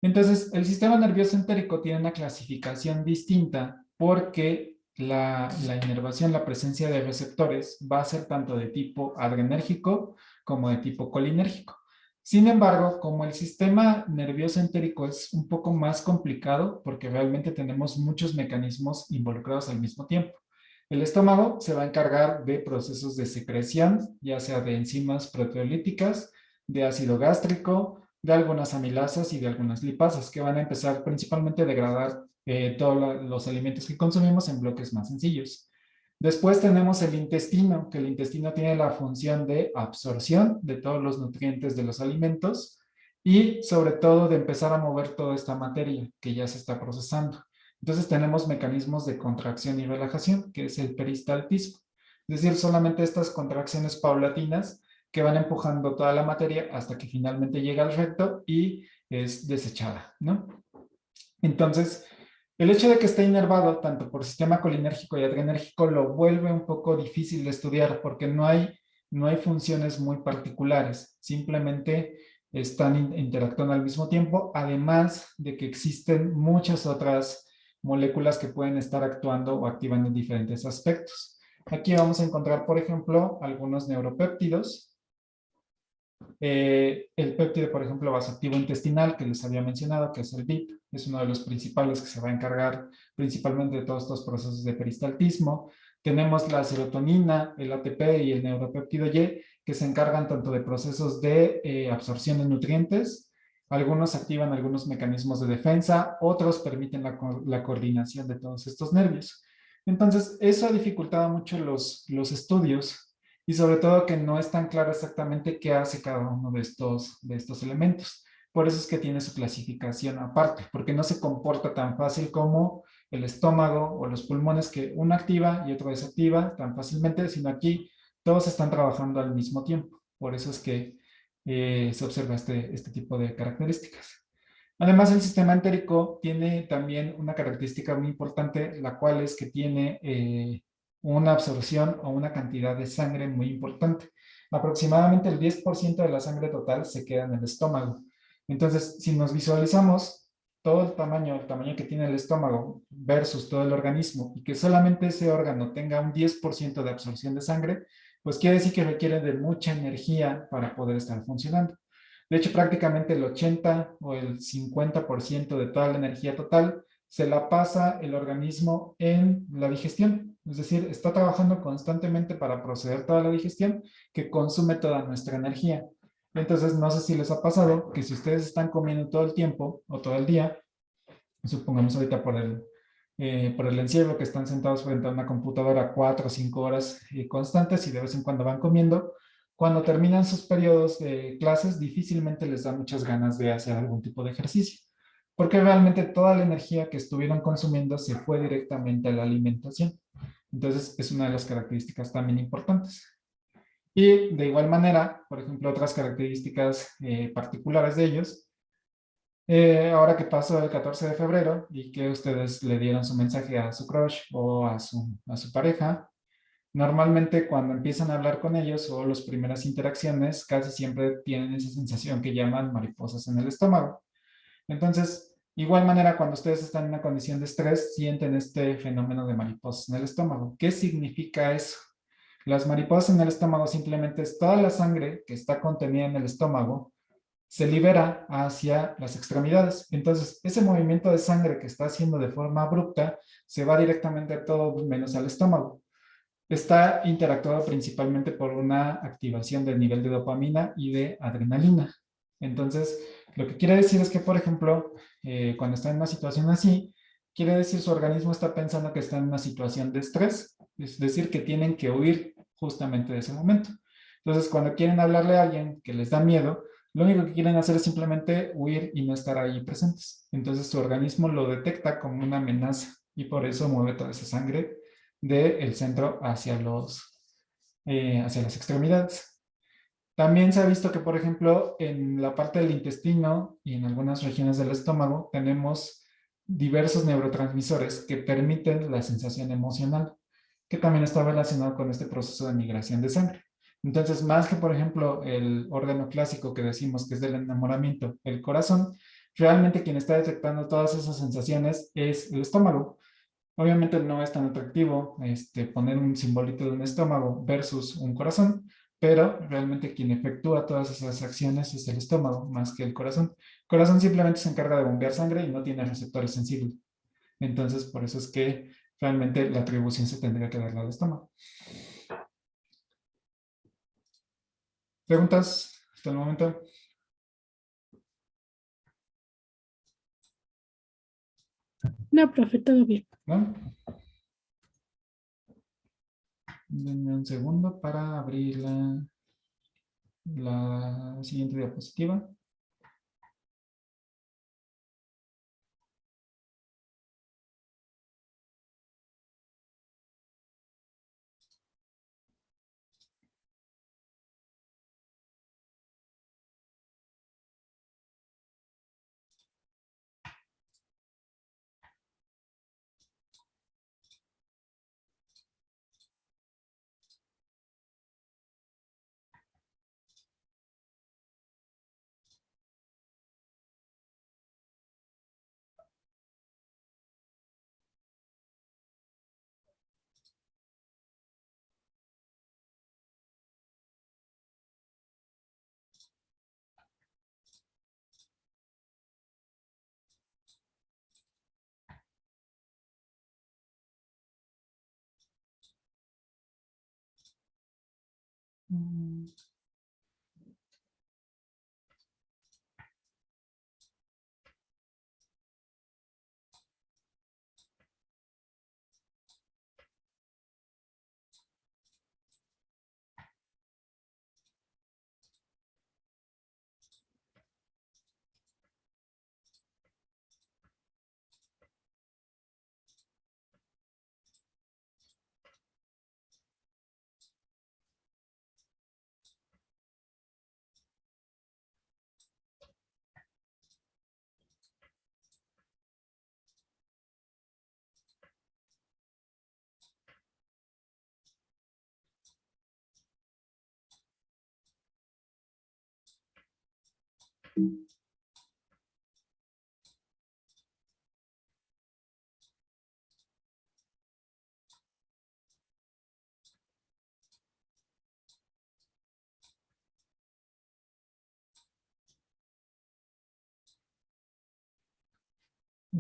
Entonces, el sistema nervioso entérico tiene una clasificación distinta porque la inervación, la presencia de receptores va a ser tanto de tipo adrenérgico como de tipo colinérgico. Sin embargo, como el sistema nervioso entérico es un poco más complicado porque realmente tenemos muchos mecanismos involucrados al mismo tiempo. El estómago se va a encargar de procesos de secreción, ya sea de enzimas proteolíticas, de ácido gástrico, de algunas amilasas y de algunas lipasas que van a empezar principalmente a degradar todos los alimentos que consumimos en bloques más sencillos. Después tenemos el intestino, que el intestino tiene la función de absorción de todos los nutrientes de los alimentos y sobre todo de empezar a mover toda esta materia que ya se está procesando. Entonces tenemos mecanismos de contracción y relajación, que es el peristaltismo. Es decir, solamente estas contracciones paulatinas que van empujando toda la materia hasta que finalmente llega al recto y es desechada, ¿no? Entonces, el hecho de que esté inervado tanto por sistema colinérgico y adrenérgico lo vuelve un poco difícil de estudiar porque no hay funciones muy particulares, simplemente están interactuando al mismo tiempo, además de que existen muchas otras moléculas que pueden estar actuando o activando en diferentes aspectos. Aquí vamos a encontrar, por ejemplo, algunos neuropéptidos. El péptido, por ejemplo, vasoactivo intestinal, que les había mencionado, que es el BIP, es uno de los principales que se va a encargar principalmente de todos estos procesos de peristaltismo. Tenemos la serotonina, el ATP y el neuropéptido Y, que se encargan tanto de procesos de absorción de nutrientes. Algunos activan algunos mecanismos de defensa, otros permiten la coordinación de todos estos nervios. Entonces, eso ha dificultado mucho los estudios y sobre todo que no es tan claro exactamente qué hace cada uno de estos elementos. Por eso es que tiene su clasificación aparte, porque no se comporta tan fácil como el estómago o los pulmones, que uno activa y otro desactiva tan fácilmente, sino aquí todos están trabajando al mismo tiempo. Por eso es que se observa este tipo de características. Además, el sistema entérico tiene también una característica muy importante, la cual es que tiene una absorción o una cantidad de sangre muy importante. Aproximadamente el 10% de la sangre total se queda en el estómago. Entonces, si nos visualizamos, todo el tamaño que tiene el estómago versus todo el organismo y que solamente ese órgano tenga un 10% de absorción de sangre, pues quiere decir que requiere de mucha energía para poder estar funcionando. De hecho, prácticamente el 80 o el 50% de toda la energía total se la pasa el organismo en la digestión. Es decir, está trabajando constantemente para proceder toda la digestión que consume toda nuestra energía. Entonces, no sé si les ha pasado que si ustedes están comiendo todo el tiempo o todo el día, supongamos ahorita por el encierro que están sentados frente a una computadora 4 o 5 horas constantes y de vez en cuando van comiendo, cuando terminan sus periodos de clases difícilmente les da muchas ganas de hacer algún tipo de ejercicio, porque realmente toda la energía que estuvieron consumiendo se fue directamente a la alimentación. Entonces es una de las características también importantes. Y de igual manera, por ejemplo, otras características particulares de ellos. Ahora que pasó el 14 de febrero y que ustedes le dieron su mensaje a su crush o a su pareja, normalmente cuando empiezan a hablar con ellos o las primeras interacciones, casi siempre tienen esa sensación que llaman mariposas en el estómago. Entonces, igual manera, cuando ustedes están en una condición de estrés, sienten este fenómeno de mariposas en el estómago. ¿Qué significa eso? Las mariposas en el estómago simplemente es toda la sangre que está contenida en el estómago se libera hacia las extremidades. Entonces, ese movimiento de sangre que está haciendo de forma abrupta se va directamente a todo menos al estómago. Está interactuado principalmente por una activación del nivel de dopamina y de adrenalina. Entonces, lo que quiere decir es que, por ejemplo, cuando está en una situación así, quiere decir su organismo está pensando que está en una situación de estrés, es decir, que tienen que huir justamente de ese momento. Entonces, cuando quieren hablarle a alguien que les da miedo, lo único que quieren hacer es simplemente huir y no estar ahí presentes. Entonces, su organismo lo detecta como una amenaza y por eso mueve toda esa sangre del centro hacia las extremidades. También se ha visto que, por ejemplo, en la parte del intestino y en algunas regiones del estómago tenemos diversos neurotransmisores que permiten la sensación emocional, que también está relacionado con este proceso de migración de sangre. Entonces, más que, por ejemplo, el órgano clásico que decimos que es del enamoramiento, el corazón, realmente quien está detectando todas esas sensaciones es el estómago. Obviamente no es tan atractivo poner un simbolito de un estómago versus un corazón, pero realmente quien efectúa todas esas acciones es el estómago más que el corazón. El corazón simplemente se encarga de bombear sangre y no tiene receptores sensibles. Entonces, por eso es que realmente la atribución se tendría que darle al estómago. ¿Preguntas hasta el momento? No, profe, todo bien. ¿No? Denme un segundo para abrir la siguiente diapositiva. Mm.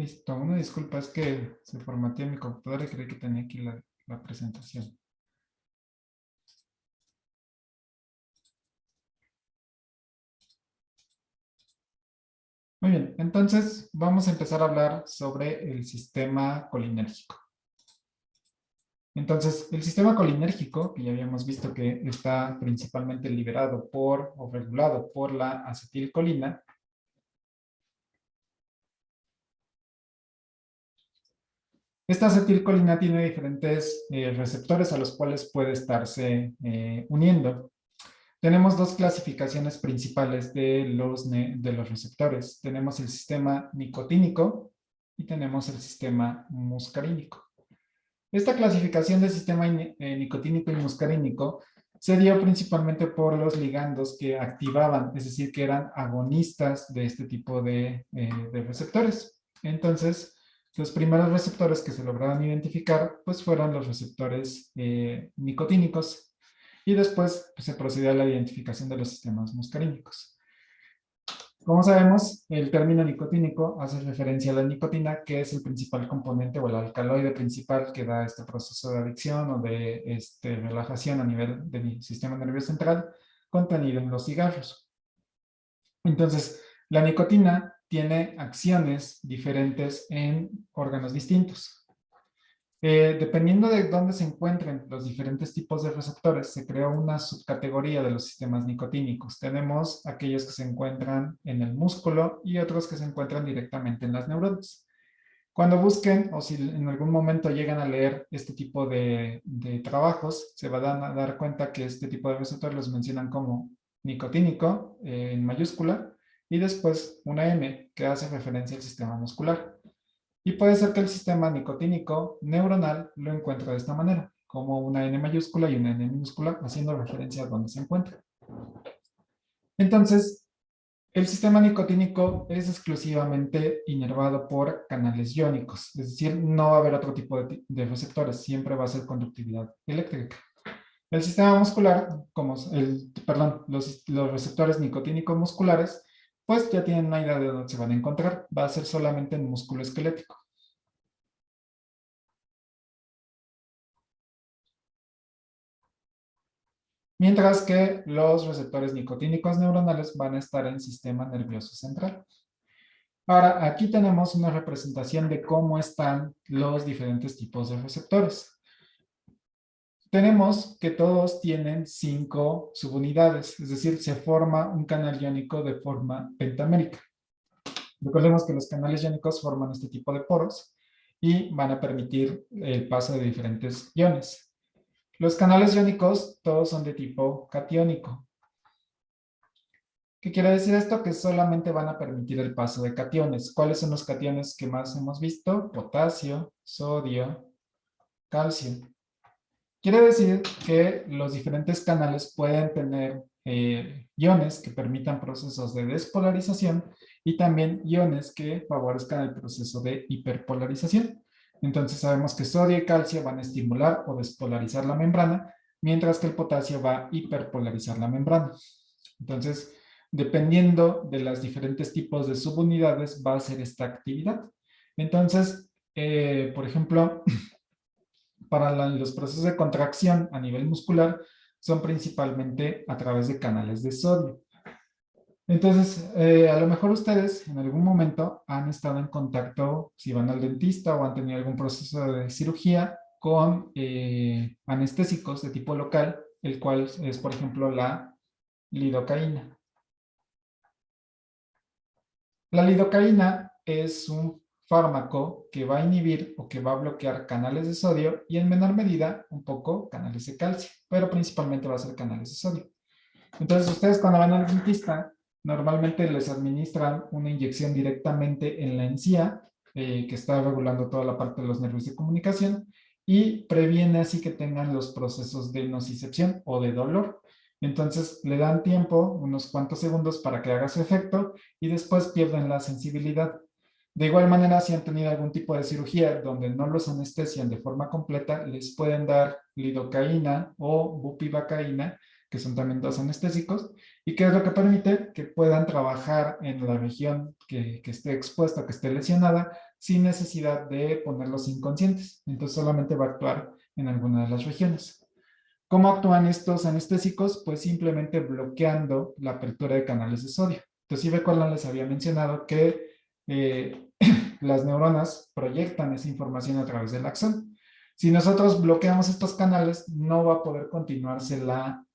Listo, una disculpa, es que se formateó mi computadora y creí que tenía aquí la presentación. Muy bien, entonces vamos a empezar a hablar sobre el sistema colinérgico. Entonces, el sistema colinérgico, que ya habíamos visto que está principalmente liberado por o regulado por la acetilcolina, esta acetilcolina tiene diferentes receptores a los cuales puede estarse uniendo. Tenemos dos clasificaciones principales de los receptores. Tenemos el sistema nicotínico y tenemos el sistema muscarínico. Esta clasificación del sistema nicotínico y muscarínico se dio principalmente por los ligandos que activaban, es decir, que eran agonistas de este tipo de receptores. Entonces, los primeros receptores que se lograron identificar, pues fueron los receptores nicotínicos, y después pues, se procedió a la identificación de los sistemas muscarínicos. Como sabemos, el término nicotínico hace referencia a la nicotina, que es el principal componente o el alcaloide principal que da este proceso de adicción o de relajación a nivel del sistema nervioso central contenido en los cigarros. Entonces, la nicotina tiene acciones diferentes en órganos distintos. Dependiendo de dónde se encuentren los diferentes tipos de receptores, se creó una subcategoría de los sistemas nicotínicos. Tenemos aquellos que se encuentran en el músculo y otros que se encuentran directamente en las neuronas. Cuando busquen o si en algún momento llegan a leer este tipo de trabajos, se van a dar cuenta que este tipo de receptores los mencionan como nicotínico en mayúscula y después una M que hace referencia al sistema muscular. Y puede ser que el sistema nicotínico neuronal lo encuentre de esta manera, como una N mayúscula y una N minúscula, haciendo referencia a dónde se encuentra. Entonces, el sistema nicotínico es exclusivamente inervado por canales iónicos, es decir, no va a haber otro tipo de receptores, siempre va a ser conductividad eléctrica. El sistema muscular, los receptores nicotínicos musculares, pues ya tienen una idea de dónde se van a encontrar. Va a ser solamente en músculo esquelético. Mientras que los receptores nicotínicos neuronales van a estar en sistema nervioso central. Ahora, aquí tenemos una representación de cómo están los diferentes tipos de receptores. Tenemos que todos tienen 5 subunidades, es decir, se forma un canal iónico de forma pentamérica. Recordemos que los canales iónicos forman este tipo de poros y van a permitir el paso de diferentes iones. Los canales iónicos todos son de tipo catiónico. ¿Qué quiere decir esto? Que solamente van a permitir el paso de cationes. ¿Cuáles son los cationes que más hemos visto? Potasio, sodio, calcio. Quiere decir que los diferentes canales pueden tener iones que permitan procesos de despolarización y también iones que favorezcan el proceso de hiperpolarización. Entonces sabemos que sodio y calcio van a estimular o despolarizar la membrana, mientras que el potasio va a hiperpolarizar la membrana. Entonces, dependiendo de los diferentes tipos de subunidades, va a ser esta actividad. Entonces, por ejemplo, para los procesos de contracción a nivel muscular son principalmente a través de canales de sodio. Entonces, a lo mejor ustedes en algún momento han estado en contacto, si van al dentista o han tenido algún proceso de cirugía con anestésicos de tipo local, el cual es, por ejemplo, la lidocaína. La lidocaína es un fármaco que va a inhibir o que va a bloquear canales de sodio y en menor medida un poco canales de calcio, pero principalmente va a ser canales de sodio. Entonces ustedes cuando van al dentista normalmente les administran una inyección directamente en la encía que está regulando toda la parte de los nervios de comunicación y previene así que tengan los procesos de nocicepción o de dolor. Entonces le dan tiempo, unos cuantos segundos para que haga su efecto y después pierden la sensibilidad. De igual manera, si han tenido algún tipo de cirugía donde no los anestesian de forma completa, les pueden dar lidocaína o bupivacaína, que son también dos anestésicos, y que es lo que permite que puedan trabajar en la región que esté expuesta, que esté lesionada, sin necesidad de ponerlos inconscientes. Entonces solamente va a actuar en alguna de las regiones. ¿Cómo actúan estos anestésicos? Pues simplemente bloqueando la apertura de canales de sodio. Entonces, si recuerdan, les había mencionado que las neuronas proyectan esa información a través del axón. Si nosotros bloqueamos estos canales, no va a poder continuarse la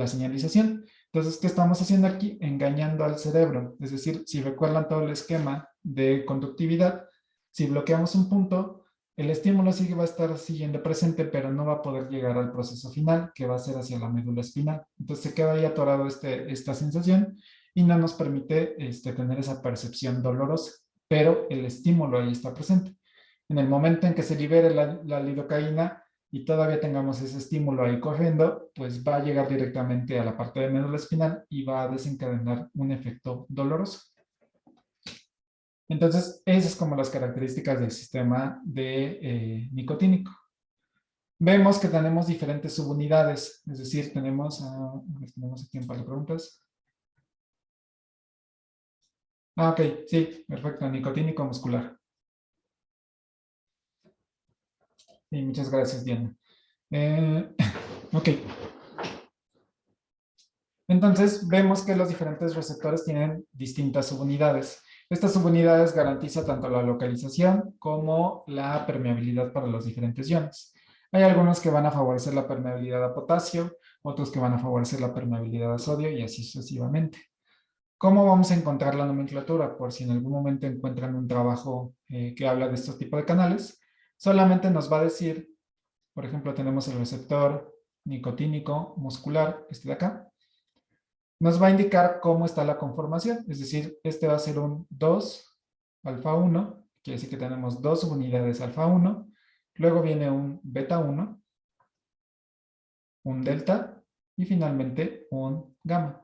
señalización. Entonces, ¿qué estamos haciendo aquí? Engañando al cerebro. Es decir, si recuerdan todo el esquema de conductividad, si bloqueamos un punto, el estímulo sí va a estar siguiendo presente, pero no va a poder llegar al proceso final, que va a ser hacia la médula espinal. Entonces se queda ahí atorado esta sensación y no nos permite tener esa percepción dolorosa, pero el estímulo ahí está presente. En el momento en que se libere la lidocaína y todavía tengamos ese estímulo ahí corriendo, pues va a llegar directamente a la parte de médula espinal y va a desencadenar un efecto doloroso. Entonces, esas son como las características del sistema de nicotínico. Vemos que tenemos diferentes subunidades, es decir, tenemos aquí un par de preguntas. Ok, sí, perfecto, nicotínico muscular. Sí, muchas gracias, Diana. Ok. Entonces, vemos que los diferentes receptores tienen distintas subunidades. Estas subunidades garantizan tanto la localización como la permeabilidad para los diferentes iones. Hay algunos que van a favorecer la permeabilidad a potasio, otros que van a favorecer la permeabilidad a sodio y así sucesivamente. ¿Cómo vamos a encontrar la nomenclatura? Por si en algún momento encuentran un trabajo que habla de estos tipos de canales, solamente nos va a decir, por ejemplo, tenemos el receptor nicotínico muscular, este de acá. Nos va a indicar cómo está la conformación, es decir, este va a ser un 2 alfa 1, quiere decir que tenemos dos subunidades alfa 1, luego viene un beta 1, un delta y finalmente un gamma.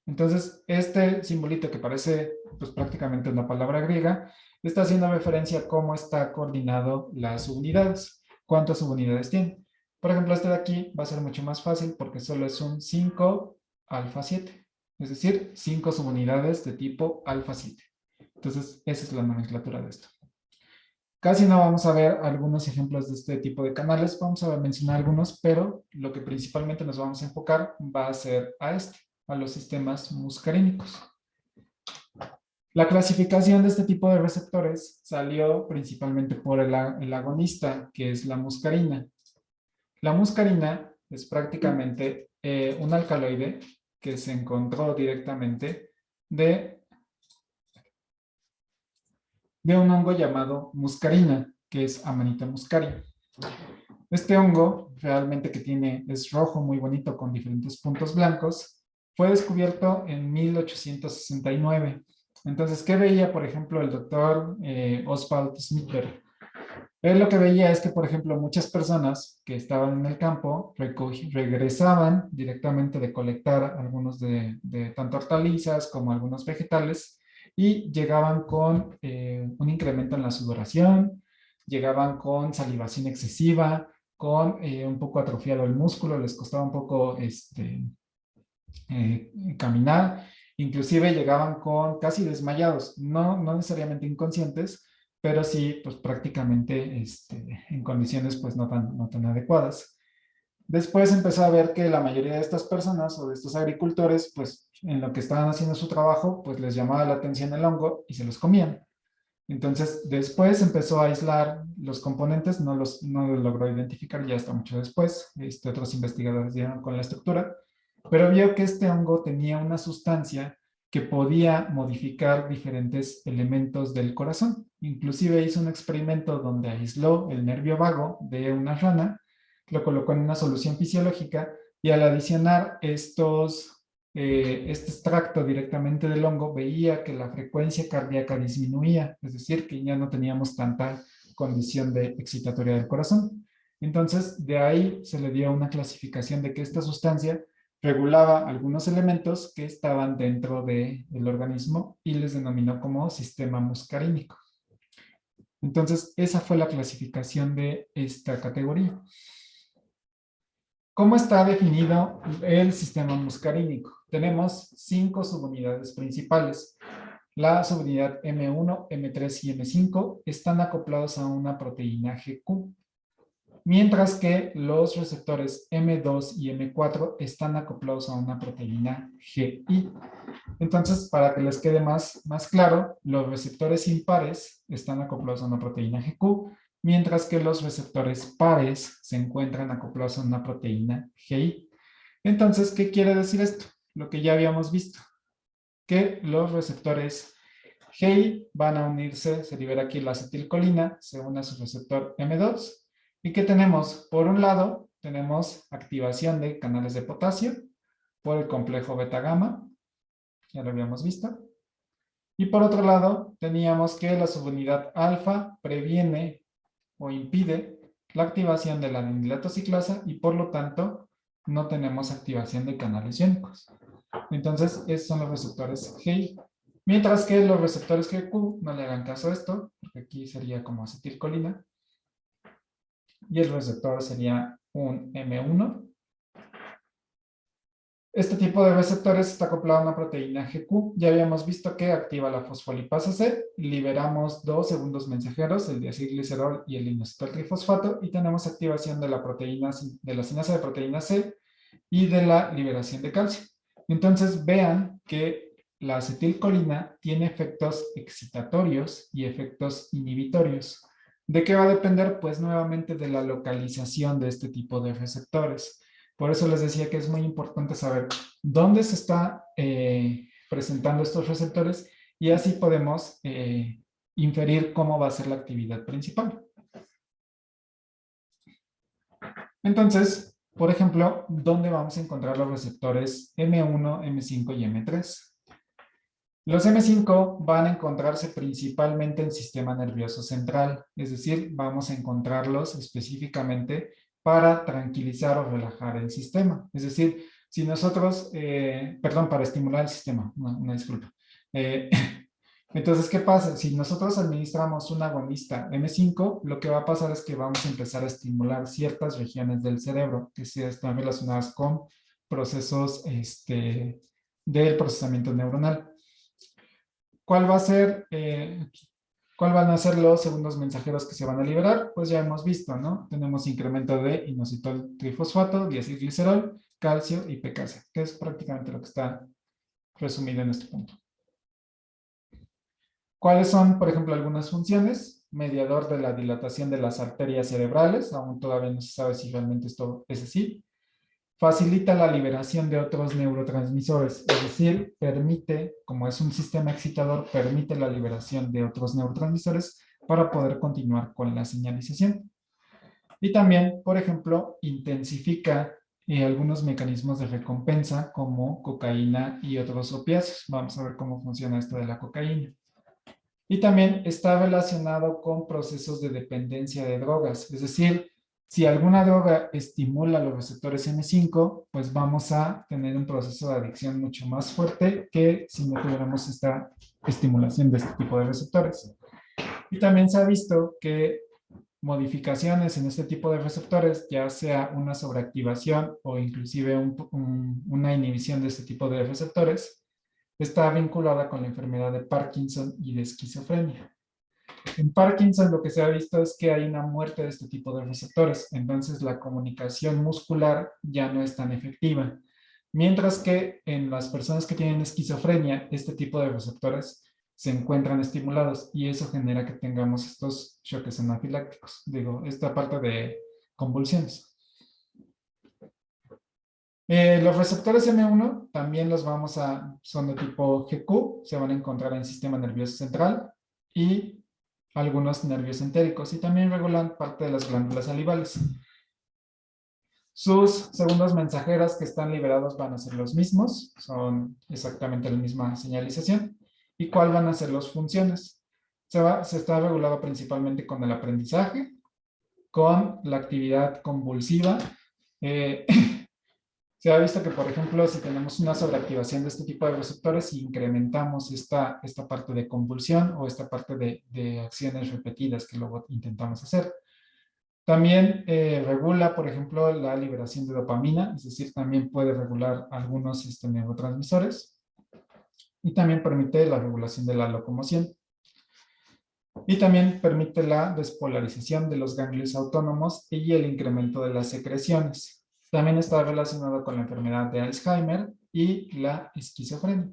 Entonces, este simbolito que parece pues, prácticamente una palabra griega, está haciendo referencia a cómo está coordinado las subunidades, cuántas subunidades tiene. Por ejemplo, este de aquí va a ser mucho más fácil porque solo es un 5 alfa 7, es decir, 5 subunidades de tipo alfa 7. Entonces, esa es la nomenclatura de esto. Casi no vamos a ver algunos ejemplos de este tipo de canales, vamos a mencionar algunos, pero lo que principalmente nos vamos a enfocar va a ser a los sistemas muscarínicos. La clasificación de este tipo de receptores salió principalmente por el agonista, que es la muscarina. La muscarina es prácticamente un alcaloide que se encontró directamente de un hongo llamado muscarina, que es Amanita muscari. Este hongo, realmente es rojo, muy bonito, con diferentes puntos blancos, fue descubierto en 1869. Entonces, ¿qué veía, por ejemplo, el doctor Oswald Smither? Él lo que veía es que, por ejemplo, muchas personas que estaban en el campo regresaban directamente de colectar algunos de tanto hortalizas como algunos vegetales y llegaban con un incremento en la sudoración, llegaban con salivación excesiva, con un poco atrofiado el músculo, les costaba un poco caminar, inclusive llegaban con casi desmayados, no necesariamente inconscientes, pero sí, pues prácticamente en condiciones pues no tan adecuadas. Después empezó a ver que la mayoría de estas personas o de estos agricultores, pues en lo que estaban haciendo su trabajo, pues les llamaba la atención el hongo y se los comían. Entonces, después empezó a aislar los componentes, no los logró identificar ya hasta mucho después. Otros investigadores dieron con la estructura, pero vio que este hongo tenía una sustancia que podía modificar diferentes elementos del corazón. Inclusive hizo un experimento donde aisló el nervio vago de una rana, lo colocó en una solución fisiológica y al adicionar este extracto directamente del hongo, veía que la frecuencia cardíaca disminuía, es decir, que ya no teníamos tanta condición de excitatoria del corazón. Entonces, de ahí se le dio una clasificación de que esta sustancia regulaba algunos elementos que estaban dentro del organismo y les denominó como sistema muscarínico. Entonces, esa fue la clasificación de esta categoría. ¿Cómo está definido el sistema muscarínico? Tenemos 5 subunidades principales. la subunidad M1, M3 y M5 están acoplados a una proteína GQ, mientras que los receptores M2 y M4 están acoplados a una proteína GI. Entonces, para que les quede más claro, los receptores impares están acoplados a una proteína GQ, mientras que los receptores pares se encuentran acoplados a una proteína GI. Entonces, ¿qué quiere decir esto? Lo que ya habíamos visto, que los receptores GI van a unirse, se libera aquí la acetilcolina, se une a su receptor M2, y ¿qué tenemos? Por un lado, tenemos activación de canales de potasio por el complejo beta-gamma, ya lo habíamos visto. Y por otro lado, teníamos que la subunidad alfa previene o impide la activación de la adenilatociclasa y por lo tanto no tenemos activación de canales iónicos. Entonces, esos son los receptores GI. Mientras que los receptores GQ, no le hagan caso a esto, porque aquí sería como acetilcolina. Y el receptor sería un M1. Este tipo de receptores está acoplado a una proteína GQ. Ya habíamos visto que activa la fosfolipasa C. Liberamos dos segundos mensajeros, el diacilglicerol y el inositol trifosfato, y tenemos activación de la proteína, de la sinasa de proteína C y de la liberación de calcio. Entonces vean que la acetilcolina tiene efectos excitatorios y efectos inhibitorios. ¿De qué va a depender? Pues nuevamente de la localización de este tipo de receptores. Por eso les decía que es muy importante saber dónde se está presentando estos receptores y así podemos inferir cómo va a ser la actividad principal. Entonces, por ejemplo, ¿dónde vamos a encontrar los receptores M1, M5 y M3? Los M5 van a encontrarse principalmente en el sistema nervioso central, es decir, vamos a encontrarlos específicamente para tranquilizar o relajar el sistema. Es decir, si nosotros, para estimular el sistema, una disculpa. Entonces, ¿qué pasa? Si nosotros administramos un agonista M5, lo que va a pasar es que vamos a empezar a estimular ciertas regiones del cerebro que están relacionadas con procesos del procesamiento neuronal. ¿Cuál va a ser, cuál van a ser los segundos mensajeros que se van a liberar? Pues ya hemos visto, ¿no? Tenemos incremento de inositol trifosfato, diacilglicerol, calcio y PKC, que es prácticamente lo que está resumido en este punto. ¿Cuáles son, por ejemplo, algunas funciones? Mediador de la dilatación de las arterias cerebrales, aún todavía no se sabe si realmente esto es así. Facilita la liberación de otros neurotransmisores, es decir, permite, como es un sistema excitador, permite la liberación de otros neurotransmisores para poder continuar con la señalización. Y también, por ejemplo, intensifica algunos mecanismos de recompensa como cocaína y otros opiáceos. Vamos a ver cómo funciona esto de la cocaína. Y también está relacionado con procesos de dependencia de drogas, es decir, si alguna droga estimula los receptores M5, pues vamos a tener un proceso de adicción mucho más fuerte que si no tuviéramos esta estimulación de este tipo de receptores. Y también se ha visto que modificaciones en este tipo de receptores, ya sea una sobreactivación o inclusive una inhibición de este tipo de receptores, está vinculada con la enfermedad de Parkinson y de esquizofrenia. En Parkinson lo que se ha visto es que hay una muerte de este tipo de receptores, entonces la comunicación muscular ya no es tan efectiva. Mientras que en las personas que tienen esquizofrenia, este tipo de receptores se encuentran estimulados y eso genera que tengamos estos choques anafilácticos, esta parte de convulsiones. Los receptores M1 también son de tipo GQ, se van a encontrar en el sistema nervioso central y algunos nervios entéricos y también regulan parte de las glándulas salivales. Sus segundos mensajeros que están liberados van a ser los mismos, son exactamente la misma señalización. ¿Y cuál van a ser las funciones? Se está regulado principalmente con el aprendizaje, con la actividad convulsiva. Se ha visto que, por ejemplo, si tenemos una sobreactivación de este tipo de receptores y incrementamos esta parte de convulsión o esta parte de acciones repetidas que luego intentamos hacer. También regula, por ejemplo, la liberación de dopamina, es decir, también puede regular algunos neurotransmisores. y también permite la regulación de la locomoción. Y también permite la despolarización de los ganglios autónomos y el incremento de las secreciones. También está relacionado con la enfermedad de Alzheimer y la esquizofrenia.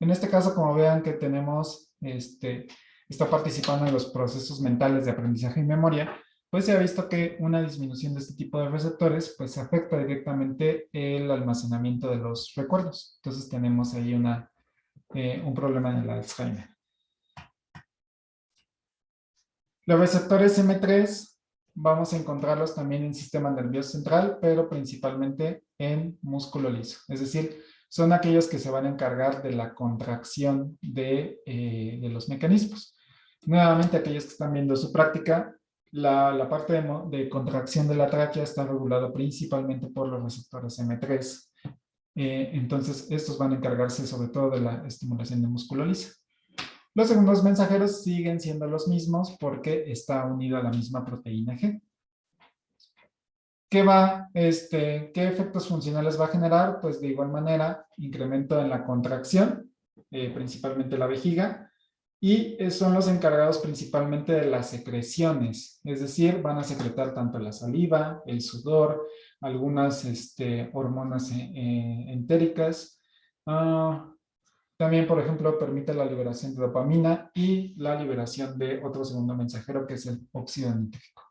En este caso, como vean que tenemos, está participando en los procesos mentales de aprendizaje y memoria, pues se ha visto que una disminución de este tipo de receptores pues afecta directamente el almacenamiento de los recuerdos. Entonces tenemos ahí un problema en el Alzheimer. Los receptores M3 vamos a encontrarlos también en el sistema nervioso central, pero principalmente en músculo liso. Es decir, son aquellos que se van a encargar de la contracción de los mecanismos. Nuevamente, aquellos que están viendo su práctica, la parte de contracción de la tráquea está regulada principalmente por los receptores M3. Entonces, estos van a encargarse sobre todo de la estimulación de músculo liso. Los segundos mensajeros siguen siendo los mismos porque está unido a la misma proteína G. ¿Qué efectos funcionales va a generar? Pues de igual manera, incremento en la contracción, principalmente la vejiga, y son los encargados principalmente de las secreciones, es decir, van a secretar tanto la saliva, el sudor, algunas hormonas entéricas. También, por ejemplo, permite la liberación de dopamina y la liberación de otro segundo mensajero que es el óxido nítrico.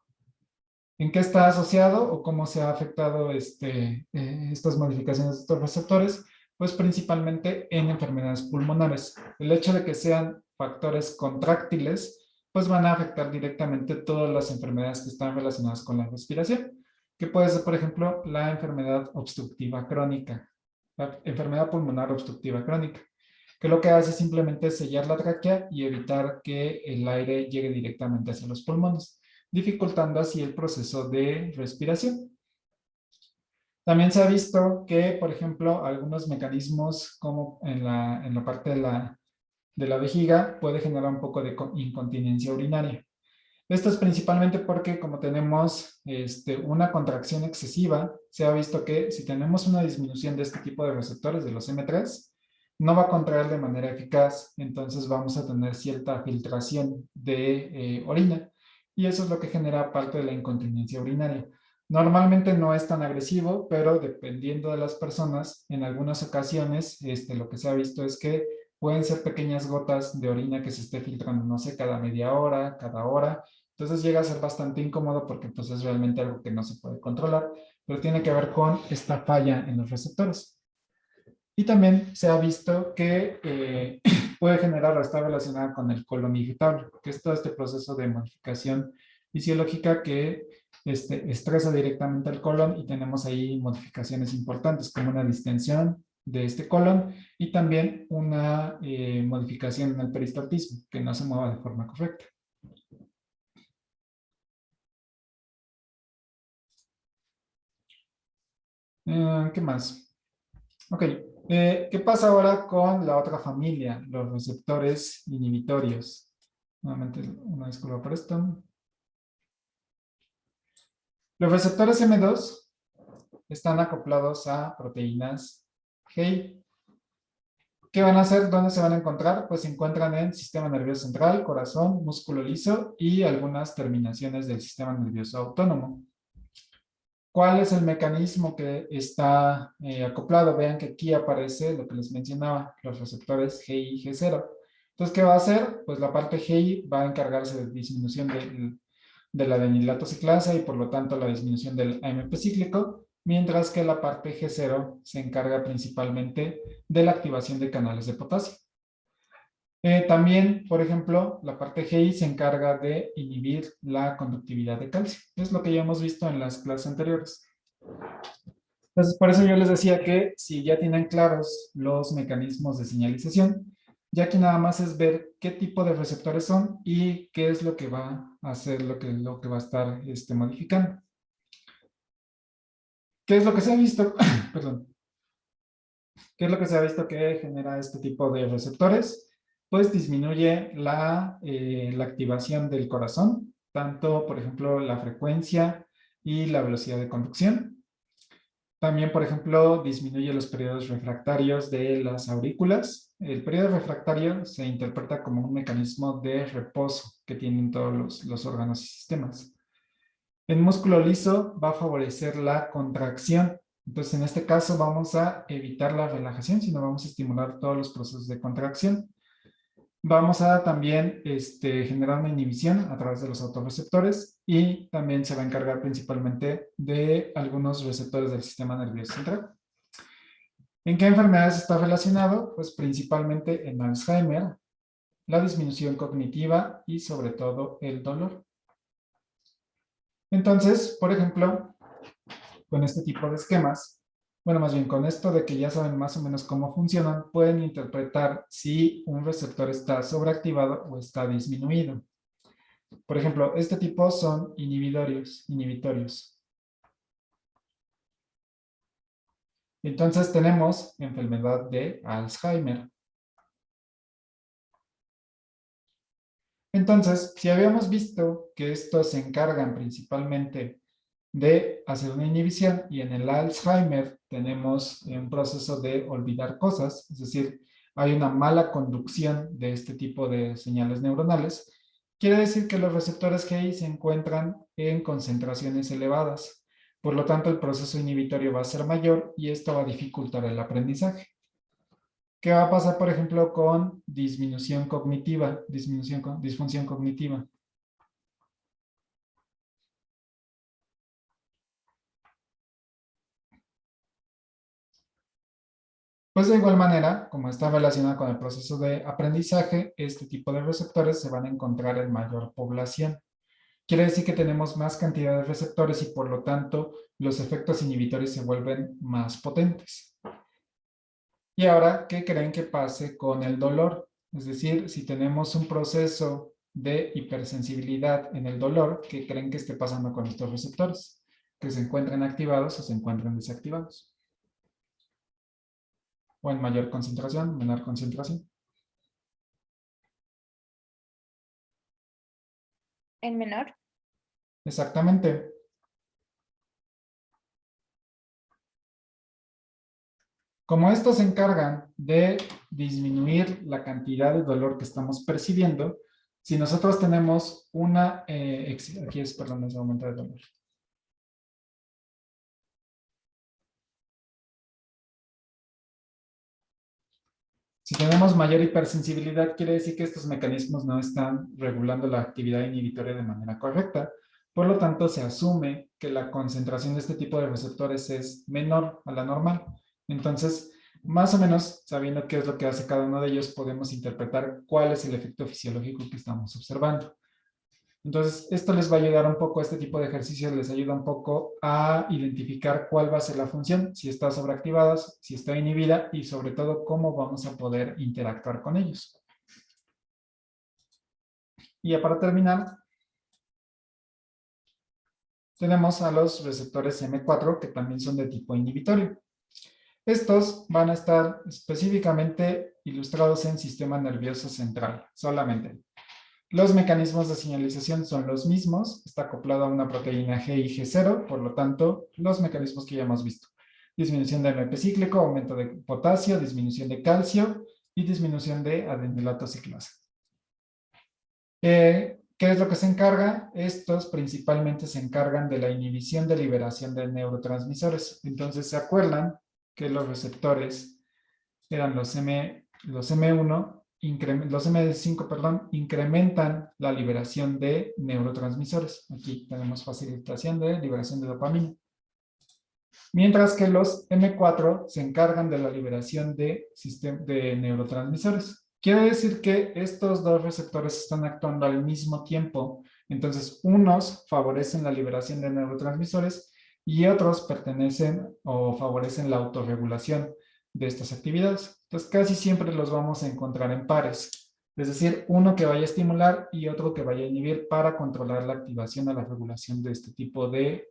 ¿En qué está asociado o cómo se ha afectado estas modificaciones de estos receptores? Pues principalmente en enfermedades pulmonares. El hecho de que sean factores contráctiles, pues van a afectar directamente todas las enfermedades que están relacionadas con la respiración, que puede ser, por ejemplo, la enfermedad obstructiva crónica, la enfermedad pulmonar obstructiva crónica, que lo que hace simplemente es sellar la tráquea y evitar que el aire llegue directamente hacia los pulmones, dificultando así el proceso de respiración. También se ha visto que, por ejemplo, algunos mecanismos como en la parte de la vejiga puede generar un poco de incontinencia urinaria. Esto es principalmente porque como tenemos una contracción excesiva, se ha visto que si tenemos una disminución de este tipo de receptores, de los M3, no va a contraer de manera eficaz, entonces vamos a tener cierta filtración de orina, y eso es lo que genera parte de la incontinencia urinaria. Normalmente no es tan agresivo, pero dependiendo de las personas, en algunas ocasiones lo que se ha visto es que pueden ser pequeñas gotas de orina que se esté filtrando, no sé, cada media hora, cada hora. Entonces llega a ser bastante incómodo porque pues, es realmente algo que no se puede controlar, pero tiene que ver con esta falla en los receptores. Y también se ha visto que puede generar o está relacionada con el colon irritable, que es todo este proceso de modificación fisiológica que estresa directamente al colon, y tenemos ahí modificaciones importantes como una distensión de este colon y también una modificación en el peristaltismo, que no se mueva de forma correcta. ¿Qué más? Ok. ¿Qué pasa ahora con la otra familia? Los receptores inhibitorios. Nuevamente, una disculpa por esto. Los receptores M2 están acoplados a proteínas GI. ¿Qué van a hacer? ¿Dónde se van a encontrar? Pues se encuentran en sistema nervioso central, corazón, músculo liso y algunas terminaciones del sistema nervioso autónomo. ¿Cuál es el mecanismo que está acoplado? Vean que aquí aparece lo que les mencionaba, los receptores GI y G0. Entonces, ¿qué va a hacer? Pues la parte GI va a encargarse de disminución de la adenilato ciclasa y por lo tanto la disminución del AMP cíclico, mientras que la parte G0 se encarga principalmente de la activación de canales de potasio. También, por ejemplo, la parte GI se encarga de inhibir la conductividad de calcio. Es lo que ya hemos visto en las clases anteriores. Entonces, por eso yo les decía que si ya tienen claros los mecanismos de señalización, ya que nada más es ver qué tipo de receptores son y qué es lo que va a hacer, lo que va a estar modificando. ¿Qué es lo que se ha visto? Perdón. ¿Qué es lo que se ha visto que genera este tipo de receptores? Pues disminuye la activación del corazón, tanto, por ejemplo, la frecuencia y la velocidad de conducción. También, por ejemplo, disminuye los periodos refractarios de las aurículas, el periodo refractario se interpreta como un mecanismo de reposo que tienen todos los órganos y sistemas. En músculo liso va a favorecer la contracción. Entonces, en este caso vamos a evitar la relajación, sino vamos a estimular todos los procesos de contracción. Vamos a también generar una inhibición a través de los autorreceptores y también se va a encargar principalmente de algunos receptores del sistema nervioso central. ¿En qué enfermedades está relacionado? Pues principalmente en Alzheimer, la disminución cognitiva y sobre todo el dolor. Entonces, por ejemplo, con este tipo de esquemas, bueno, más bien con esto de que ya saben más o menos cómo funcionan, pueden interpretar si un receptor está sobreactivado o está disminuido. Por ejemplo, este tipo son inhibitorios. Entonces tenemos enfermedad de Alzheimer. Entonces, si habíamos visto que estos se encargan principalmente de hacer una inhibición y en el Alzheimer tenemos un proceso de olvidar cosas, es decir, hay una mala conducción de este tipo de señales neuronales, quiere decir que los receptores GI se encuentran en concentraciones elevadas. Por lo tanto, el proceso inhibitorio va a ser mayor y esto va a dificultar el aprendizaje. ¿Qué va a pasar, por ejemplo, con disfunción cognitiva? Pues de igual manera, como está relacionada con el proceso de aprendizaje, este tipo de receptores se van a encontrar en mayor población. Quiere decir que tenemos más cantidad de receptores y por lo tanto los efectos inhibitorios se vuelven más potentes. Y ahora, ¿qué creen que pase con el dolor? Es decir, si tenemos un proceso de hipersensibilidad en el dolor, ¿qué creen que esté pasando con estos receptores? ¿Que se encuentren activados o se encuentren desactivados? ¿O en mayor concentración, menor concentración? ¿En menor? Exactamente. Como estos se encargan de disminuir la cantidad de dolor que estamos percibiendo, si nosotros tenemos una... aquí es, perdón, es aumento de dolor. Si tenemos mayor hipersensibilidad, quiere decir que estos mecanismos no están regulando la actividad inhibitoria de manera correcta. Por lo tanto, se asume que la concentración de este tipo de receptores es menor a la normal. Entonces, más o menos, sabiendo qué es lo que hace cada uno de ellos, podemos interpretar cuál es el efecto fisiológico que estamos observando. Entonces, esto les va a ayudar un poco, este tipo de ejercicios les ayuda un poco a identificar cuál va a ser la función, si está sobreactivada, si está inhibida y sobre todo cómo vamos a poder interactuar con ellos. Y ya para terminar, tenemos a los receptores M4 que también son de tipo inhibitorio. Estos van a estar específicamente ilustrados en sistema nervioso central, solamente. Los mecanismos de señalización son los mismos, está acoplado a una proteína G y G0, por lo tanto, los mecanismos que ya hemos visto. Disminución de AMP cíclico, aumento de potasio, disminución de calcio y disminución de adenilato ciclasa. ¿Qué es lo que se encarga? Estos principalmente se encargan de la inhibición de liberación de neurotransmisores. Entonces, ¿se acuerdan que los receptores eran los M1, los M5, perdón, incrementan la liberación de neurotransmisores? Aquí tenemos facilitación de liberación de dopamina. Mientras que los M4 se encargan de la liberación de neurotransmisores. Quiere decir que estos dos receptores están actuando al mismo tiempo. Entonces, unos favorecen la liberación de neurotransmisores y otros pertenecen o favorecen la autorregulación de estas actividades. Entonces, casi siempre los vamos a encontrar en pares. Es decir, uno que vaya a estimular y otro que vaya a inhibir para controlar la activación o la regulación de este tipo de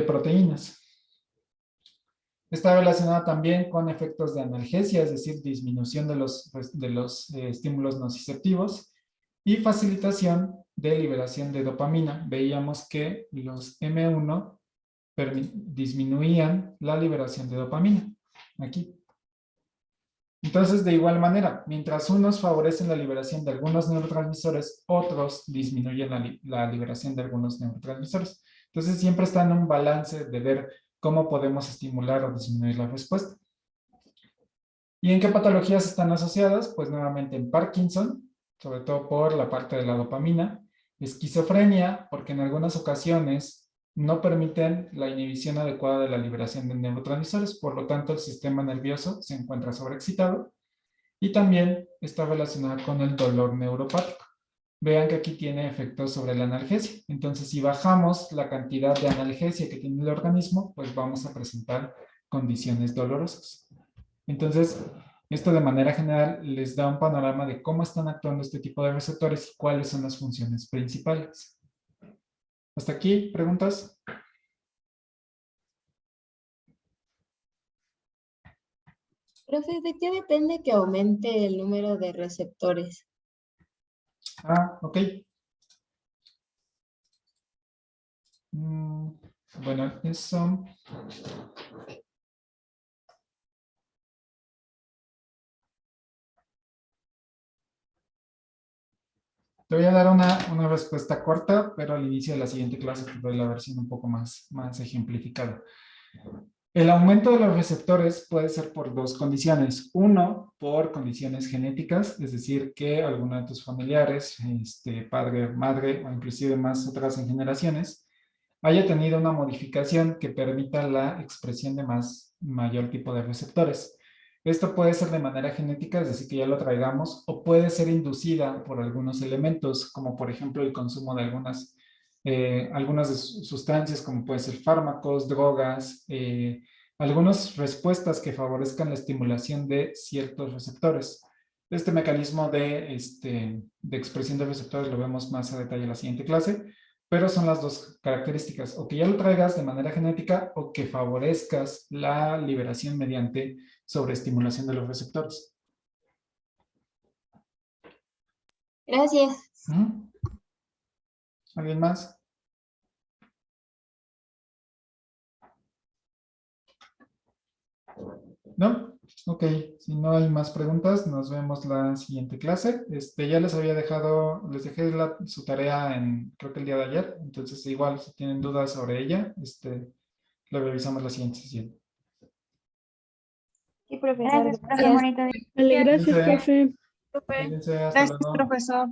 proteínas. Está relacionada también con efectos de analgesia, es decir, disminución de los estímulos nociceptivos y facilitación de liberación de dopamina. Veíamos que los M1 disminuían la liberación de dopamina. Aquí. Entonces, de igual manera, mientras unos favorecen la liberación de algunos neurotransmisores, otros disminuyen la liberación de algunos neurotransmisores. Entonces, siempre está en un balance de ver cómo podemos estimular o disminuir la respuesta. ¿Y en qué patologías están asociadas? Pues nuevamente en Parkinson, sobre todo por la parte de la dopamina, esquizofrenia, porque en algunas ocasiones no permiten la inhibición adecuada de la liberación de neurotransmisores, por lo tanto el sistema nervioso se encuentra sobreexcitado, y también está relacionada con el dolor neuropático. Vean que aquí tiene efectos sobre la analgesia. Entonces, si bajamos la cantidad de analgesia que tiene el organismo, pues vamos a presentar condiciones dolorosas. Entonces, esto de manera general les da un panorama de cómo están actuando este tipo de receptores y cuáles son las funciones principales. ¿Hasta aquí? ¿Preguntas? Profe, ¿de qué depende que aumente el número de receptores? Ah, ok. Bueno, eso... Te voy a dar una respuesta corta, pero al inicio de la siguiente clase te doy la versión un poco más ejemplificada. El aumento de los receptores puede ser por dos condiciones. Uno, por condiciones genéticas, es decir, que alguno de tus familiares, padre, madre o inclusive más otras en generaciones, haya tenido una modificación que permita la expresión de mayor tipo de receptores. Esto puede ser de manera genética, es decir, que ya lo traigamos, o puede ser inducida por algunos elementos, como por ejemplo el consumo de algunas sustancias, como pueden ser fármacos, drogas, algunas respuestas que favorezcan la estimulación de ciertos receptores. Este mecanismo de expresión de receptores lo vemos más a detalle en la siguiente clase, pero son las dos características, o que ya lo traigas de manera genética o que favorezcas la liberación mediante sobreestimulación de los receptores. Gracias. ¿Alguien más? ¿No? Ok, si no hay más preguntas, nos vemos la siguiente clase. Ya les dejé su tarea creo que el día de ayer, entonces igual si tienen dudas sobre ella, lo revisamos la siguiente sesión. Sí, profesor. Gracias, profe, bonito día. Vale, gracias, Cuídense. profe. Cuídense, hasta Gracias, luego. profesor.